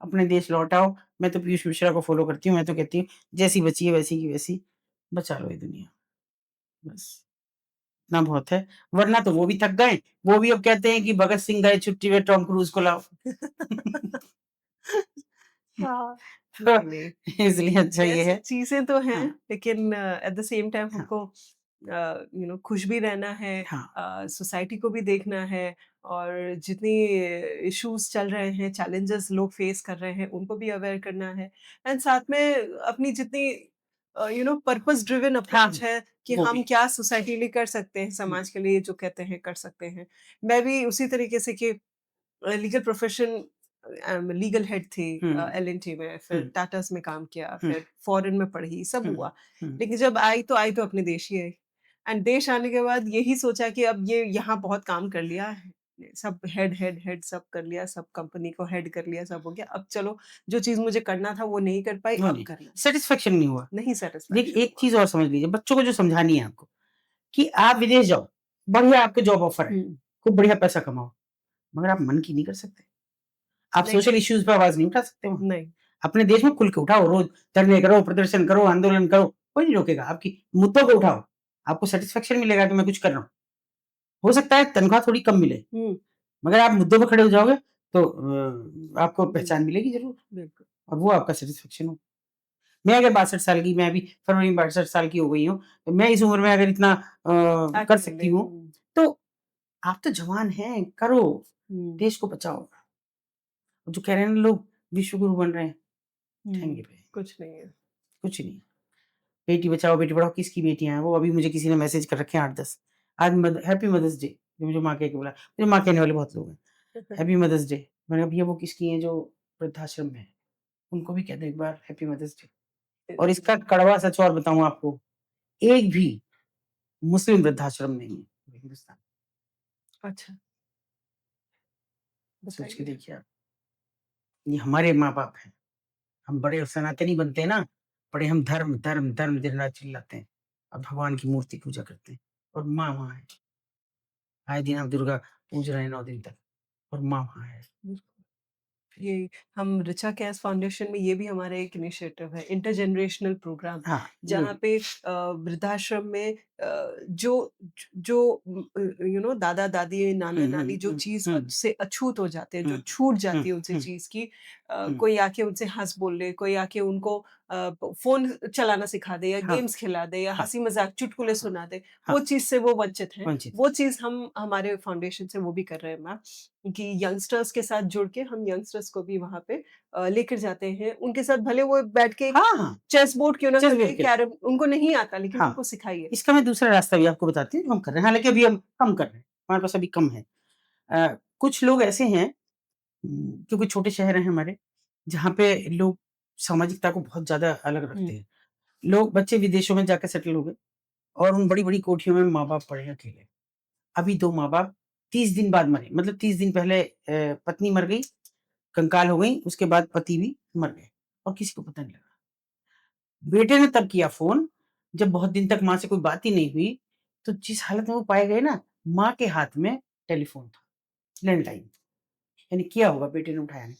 अपने देश लौट आओ, मैं तो पीयूष मिश्रा को फ़ॉलो करती हूँ, मैं तो कहती हूँ जैसी बची है वैसी की वैसी बचा लो ये दुनिया, बस। इतना बहुत है, वरना तो वो भी थक गए, वो भी अब कहते हैं कि भगत सिंह गए छुट्टी में टॉम क्रूज़ को लाओ। हाँ, तो नहीं, नहीं। इसलिए अच्छा ये ऐसी है। चीज़ें तो हैं, हाँ, लेकिन एट द सेम टाइम हाँ, हमको खुश भी रहना है, हाँ, सोसाइटी को भी देखना है और जितनी इश्यूज़ चल रहे हैं, चैलेंजेस लोग फेस कर रहे हैं, उनको भी अवेयर करना है एंड साथ में अपनी जितनी पर्पस ड्रिवन हाँ, अप्रोच है कि वो हम भी। क्या सोसाइटी के लिए कर सकते हैं, हुँ, समाज के लिए जो कहते हैं कर सकते हैं। मैं भी उसी तरीके से कि लीगल प्रोफ़ेशन लीगल हेड थी हुँ, एल&टी में, हुँ, फिर टाटाज़ में काम किया, हुँ, फिर फ़ॉरेन में पढ़ी, सब हुँ, हुआ। हुँ, लेकिन जब आई तो अपने देश ही आई एंड देश आने के बाद यही सोचा कि अब ये यहाँ बहुत काम कर लिया है। सब हेड सब कर लिया, सब कंपनी को हेड कर लिया, सब हो गया। अब चलो जो चीज़ मुझे करना था वो नहीं कर पाई, वो अब नहीं, करना है। सैटिस्फैक्शन नहीं हुआ। नहीं देखिए सैटिस्फैक्शन एक हुआ। चीज़ और समझ लीजिए, बच्चों को जो समझानी है आपको कि आप विदेश जाओ, बढ़िया आपको जॉब ऑफर है, हुँ, खूब बढ़िया पैसा कमाओ, मगर आप मन की नहीं कर सकते। आप नहीं, सोशल इश्यूज़ पे आवाज़ नहीं उठा सकते वहाँ। नहीं, अपने देश में खुल के उठाओ, रोज़ धरने करो, प्रदर्शन करो, आंदोलन करो, कोई नहीं रोकेगा आपकी मुद्दों को उठाओ। आपको सैटिस्फैक्शन मिलेगा कि मैं कुछ कर रहा हूँ। हो सकता है तनख्वाह थोड़ी कम मिले, हुँ, मगर आप मुद्दों पे खड़े हो जाओगे तो आपको हुँ, पहचान मिलेगी ज़रूर बिल्कुल। और वो आपका सैटिस्फैक्शन हो। मैं अगर 62 साल की मैं अभी फरवरी में 62 साल की हो गई हूँ, तो मैं इस उम्र में अगर इतना कर सकती एक्टिवली हूँ, हुँ, तो आप तो जवान हैं, करो, हुँ, देश को बचाओ। जो कह रहे हैं ना लोग विश्व गुरु बन रहे हैं, हुँ, ठहरिए पे, कुछ नहीं है। कुछ नहीं। बेटी बचाओ, बेटी पढ़ाओ किसकी बेटियाँ हैं? वो अभी मुझे किसी ने मैसेज कर रखे हैं 8-10 आज हैप्पी मदर्स डे जो मुझे माँ कह के बोला। मुझे माँ कहने वाले बहुत लोग हैं। हैप्पी मदर्स डे मैंने कहा भैया वो किसकी हैं जो वृद्धाश्रम में हैं? उनको भी कह दो एक बार हैप्पी मदर्स डे। और इसका कड़वा सच और बताऊँ आपको, एक भी मुस्लिम वृद्धाश्रम नहीं है हिंदुस्तान में। अच्छा, सोच के बताइए। देखिए आप, ये हमारे माँ-बाप हैं। हम बड़े सनातनी बनते हैं ना, बड़े हम धर्म, धर्म, धर्म दिन-रात चिल्लाते हैं और भगवान की मूर्ति पूजा करते हैं और माँ वहाँ है। आए दिन हम दुर्गा पूज रहे हैं 9 दिन तक और माँ वहाँ है। ये हम ऋचा केयर्स फाउंडेशन में ये भी हमारा एक इनिशिएटिव है, इंटरजेनरेशनल प्रोग्राम, हाँ, ये जहाँ भी। पे वृद्धाश्रम में जो जो दादा-दादी, हुँ, हुँ, नाना-नानी जो हुँ, चीज़ हुँ, से अछूत हो जाते हैं, जो हुँ, छूट हुँ, जाती है उनसे हुँ, चीज़ की, हुँ। कोई आके उनसे हँस बोल ले, कोई आके उनको फ़ोन चलाना सिखा दे या हाँ, गेम्स खिला दे या हाँ, हँसी-मज़ाक चुटकुले हाँ, सुना दे, हाँ, वो चीज़ से वो वंचित हैं। वंचित। वो चीज़ हम हमारे फाउंडेशन से वो भी कर रहे हैं मैम, कि यंगस्टर्स के साथ जुड़ के हम यंगस्टर्स को भी वहाँ पे लेकर जाते हैं। उनके साथ भले वो बैठ के हाँ, हाँ, चेस बोर्ड क्यों ना चेस खेले, खेल के कैरम उनको नहीं आता लेकिन हाँ, उनको सिखाइए। इसका मैं दूसरा रास्ता भी आपको बताती हूँ, जो हम कर रहे हैं। हालाँकि अभी हम कम कर रहे हैं, हमारे पास अभी कम है। कुछ लोग ऐसे हैं क्योंकि छोटे शहर हैं हमारे, जहाँ पे लोग सामाजिकता को बहुत ज़्यादा अलग हुँ, रखते हैं। लोग बच्चे विदेशों में जाके सेटल हो गए और उन बड़ी-बड़ी कोठियों में माँ-बाप पड़े हैं अकेले। अभी 2 माँ-बाप 30 दिन बाद मरे, मतलब 30 दिन पहले पत्नी मर गई, कंकाल हो गई, उसके बाद पति भी मर गए और किसी को पता नहीं लगा। बेटे ने तब किया फ़ोन, जब बहुत दिन तक माँ से कोई बात ही नहीं हुई, तो जिस हालत में वो पाए गए ना, माँ के हाथ में टेलीफ़ोन था, लैंडलाइन। यानी किया होगा, बेटे ने उठाया नहीं।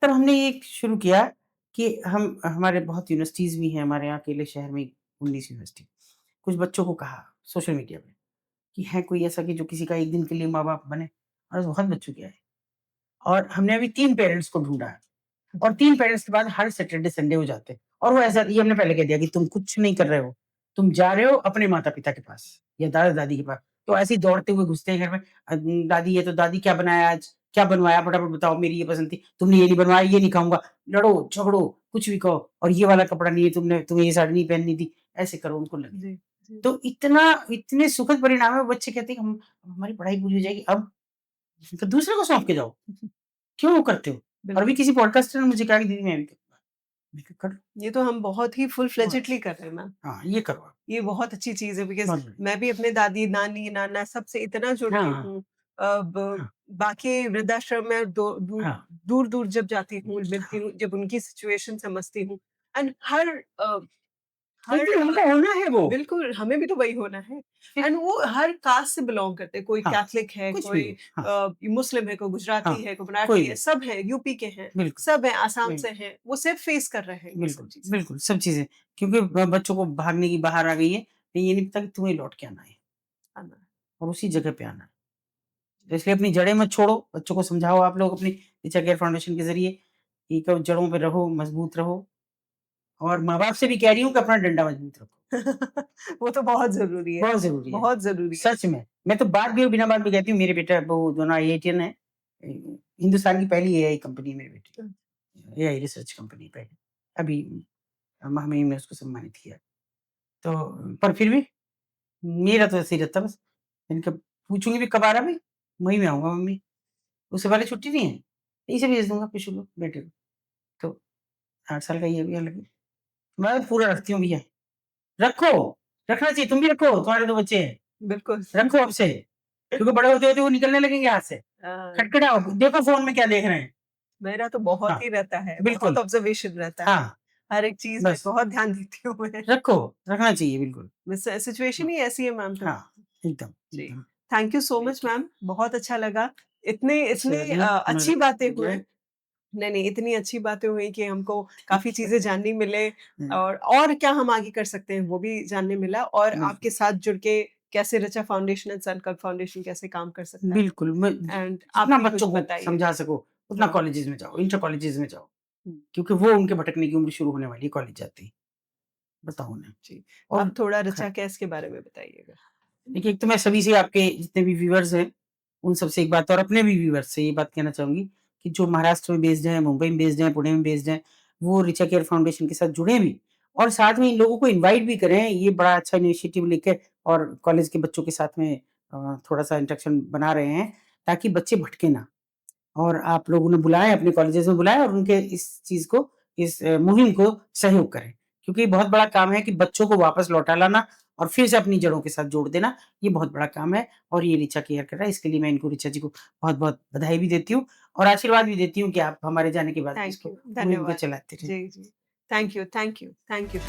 तब हमने ये शुरू किया कि हम हमारे बहुत यूनिवर्सिटीज़ भी हैं हमारे यहाँ अकेले शहर में 19 यूनिवर्सिटी। कुछ बच्चों को कहा सोशल मीडिया पे कि है कोई ऐसा कि जो किसी का 1 दिन के लिए माँ-बाप बने? और बहुत बच्चों के आए और हमने अभी 3 पेरेंट्स को ढूँढा है और जी, 3 पेरेंट्स के बाद हर सैटरडे संडे वो जाते हैं और वो ऐसा ये हमने पहले कह दिया कि तुम कुछ नहीं कर रहे हो। तुम जा रहे हो अपने माता-पिता के पास या दादा-दादी के पास। तो ऐसे ही दौड़ते हुए घुसते हैं घर में दादी है तो दादी क्या बनाया आज? क्या बनवाया? फटाफट बताओ मेरी ये पसंद थी। तुमने ये नहीं बनवाया, ये नहीं खाऊँगा। लड़ो, झगड़ो, कुछ भी कहो और ये वाला कपड़ा नहीं है तुमने तुम्हें ये साड़ी नहीं पहननी थी। ऐसे करो उनको लगे। जी, जी। तो इतने सुखद परिणाम है, बच्चे कहते हैं कि हम हमारी पढ़ाई पूरी हो जाएगी अब तो दूसरे को सौंप के जाओ। क्यों वो करते हो? और अभी बिल्कुल, किसी पॉडकास्टर ने मुझे कहा कि दीदी मैं भी करूँगा। मैं कहा कर लो। ये तो हम बहुत ही फुल बस। फ्लेजेडली कर रहे हैं मैम। हाँ, ये करो आप। ये बहुत अच्छी चीज़ है बिकॉज़ बहुत बढ़िया। मैं भी अपने दादी, नानी, नाना सबसे इतना जुड़ हाँ, गई हाँ, हूँ। अब हाँ, बाकी वृद्धाश्रम में हाँ, दूर-दूर जब जाती हूँ, मिलती हाँ। हूँ, जब उनकी सिचुएशन समझती हूँ एंड हर क्योंकि उनका होना है वो। बिल्कुल, हमें भी तो वही होना है फिर एंड वो हर कास्ट से बिलॉन्ग करते हैं, कोई हाँ, कैथलिक है, कुछ भी कोई हो। हाँ, मुस्लिम है, कोई हाँ, गुजराती है, कोई कोई मराठी है, भी। सब हैं, यूपी के हैं, बिल्कुल, सब हैं, आसाम बिल से हैं, वो सिर्फ फेस कर रहे हैं ये सब बिल्कुल, चीज़ें। बिल्कुल, सब चीज़ें क्योंकि बच्चों को भागने की बाहर आ गई है, तो ये नहीं पता कि तुम्हें लौट के आना है आना है। और उसी जगह पे आना है। तो इसलिए अपनी जड़ें मत छोड़ो, बच्चों को समझाओ आप लोग अपनी टीचर केयर फाउंडेशन के ज़रिए कि कब जड़ों पे रहो, मज़बूत रहो और माँ-बाप से भी कह रही हूँ कि अपना डंडा मज़बूत रखो। वो तो बहुत ज़रूरी है, बहुत ज़रूरी है। बहुत ज़रूरी है। सच में। मैं तो बात भी और बिना बात भी कहती हूँ, मेरे बेटा वो दोनों आईआईटीयन हैं। हिंदुस्तान की पहली एआई कंपनी है मेरे हुँ, बेटे एआई रिसर्च कंपनी पहली। अभी महामहिम में उसको सम्मानित किया। तो पर फिर भी मेरा तो ऐसे ही रहता है बस। मैंने कहा पूछूँगी भी कब आ रहा है भाई? मई में आऊँगा मम्मी। उससे पहले छुट्टी नहीं है? इसे भेज दूँगा पिशु को, बेटे को। तो 8 साल का ही है अभी हालाँकि। मैं पूरा रखती हूँ भैया। रखो, रखना चाहिए तुम भी रखो, तुम्हारे 2 बच्चे हैं। बिल्कुल। रखो अब से, क्योंकि बड़े होते-होते वो निकलने लगेंगे हाथ से। हाँ, खटखटाओ, देखो फ़ोन में क्या देख रहे हैं। मेरा तो बहुत हाँ, ही रहता है, बहुत बिल्कुल, ऑब्ज़र्वेशन रहता है। हाँ, हर एक चीज़ पे बस बहुत ध्यान देती हूँ मैं। रखो, रखना चाहिए बिल्कुल। बस सिचुएशन हाँ, ही ऐसी है मैम तो। हाँ, एकदम, जी, एकदम। थैंक यू सो मच ठीक है, मैम, बहुत अच्छा लगा। इतने इतने चलिए अच्छी मेरा बातें हुए जय नहीं, नहीं, इतनी अच्छी बातें हुई कि हमको काफ़ी चीज़ें जानने मिले हुँ, और क्या हम आगे कर सकते हैं, वो भी जानने मिला और बिल्कुल, आपके साथ जुड़ के कैसे ऋचा फाउंडेशन एंड सनकल्प फाउंडेशन कैसे काम कर सकता है बिल्कुल मैं एंड आप जितना भी बच्चों कुछ को बताइए। समझा सको, उतना हाँ, कॉलेजेस में जाओ, इंटर कॉलेजेस में जाओ, हुँ, क्योंकि वो उनके भटकने की उम्र शुरू होने वाली है कॉलेज जाते ही, बताओ उन्हें। जी। और आप थोड़ा ख ऋचा कैस के बारे में बताइएगा। देखिए, एक तो मैं सभी से आपके जितने भी व्यूअर्स हैं, उन सबसे एक बात और अपने भी व्यूअर्स से ये बात कहना चाहूँगी कि जो महाराष्ट्र में बेस्ड हैं, मुंबई में बेस्ड हैं, पुणे में बेस्ड हैं, वो ऋचा केयर फाउंडेशन के साथ जुड़ें भी और साथ में इन लोगों को इनवाइट भी करें। ये बड़ा अच्छा इनिशिएटिव लेके और कॉलेज के बच्चों के साथ में थोड़ा-सा इंटरेक्शन बना रहे हैं, ताकि बच्चे भटके ना और आप लोग उन्हें बुलाएँ, अपने कॉलेजेस में बुलाएँ और उनके इस चीज़ को, इस मुहिम को सहयोग करें। क्योंकि ये बहुत बड़ा काम है कि बच्चों को वापस लौटा लाना और फिर से अपनी जड़ों के साथ जोड़ देना, ये बहुत बड़ा काम है और ये ऋचा केयर कर रहा है। इसके लिए मैं इनको ऋचा जी को बहुत-बहुत बधाई भी देती हूँ और आशीर्वाद भी देती हूँ कि आप हमारे जाने के बाद भी थैंक इसको यू, मुहिम को धन्यवाद। चलाते रहें। जी, जी। Thank you, thank you, thank you.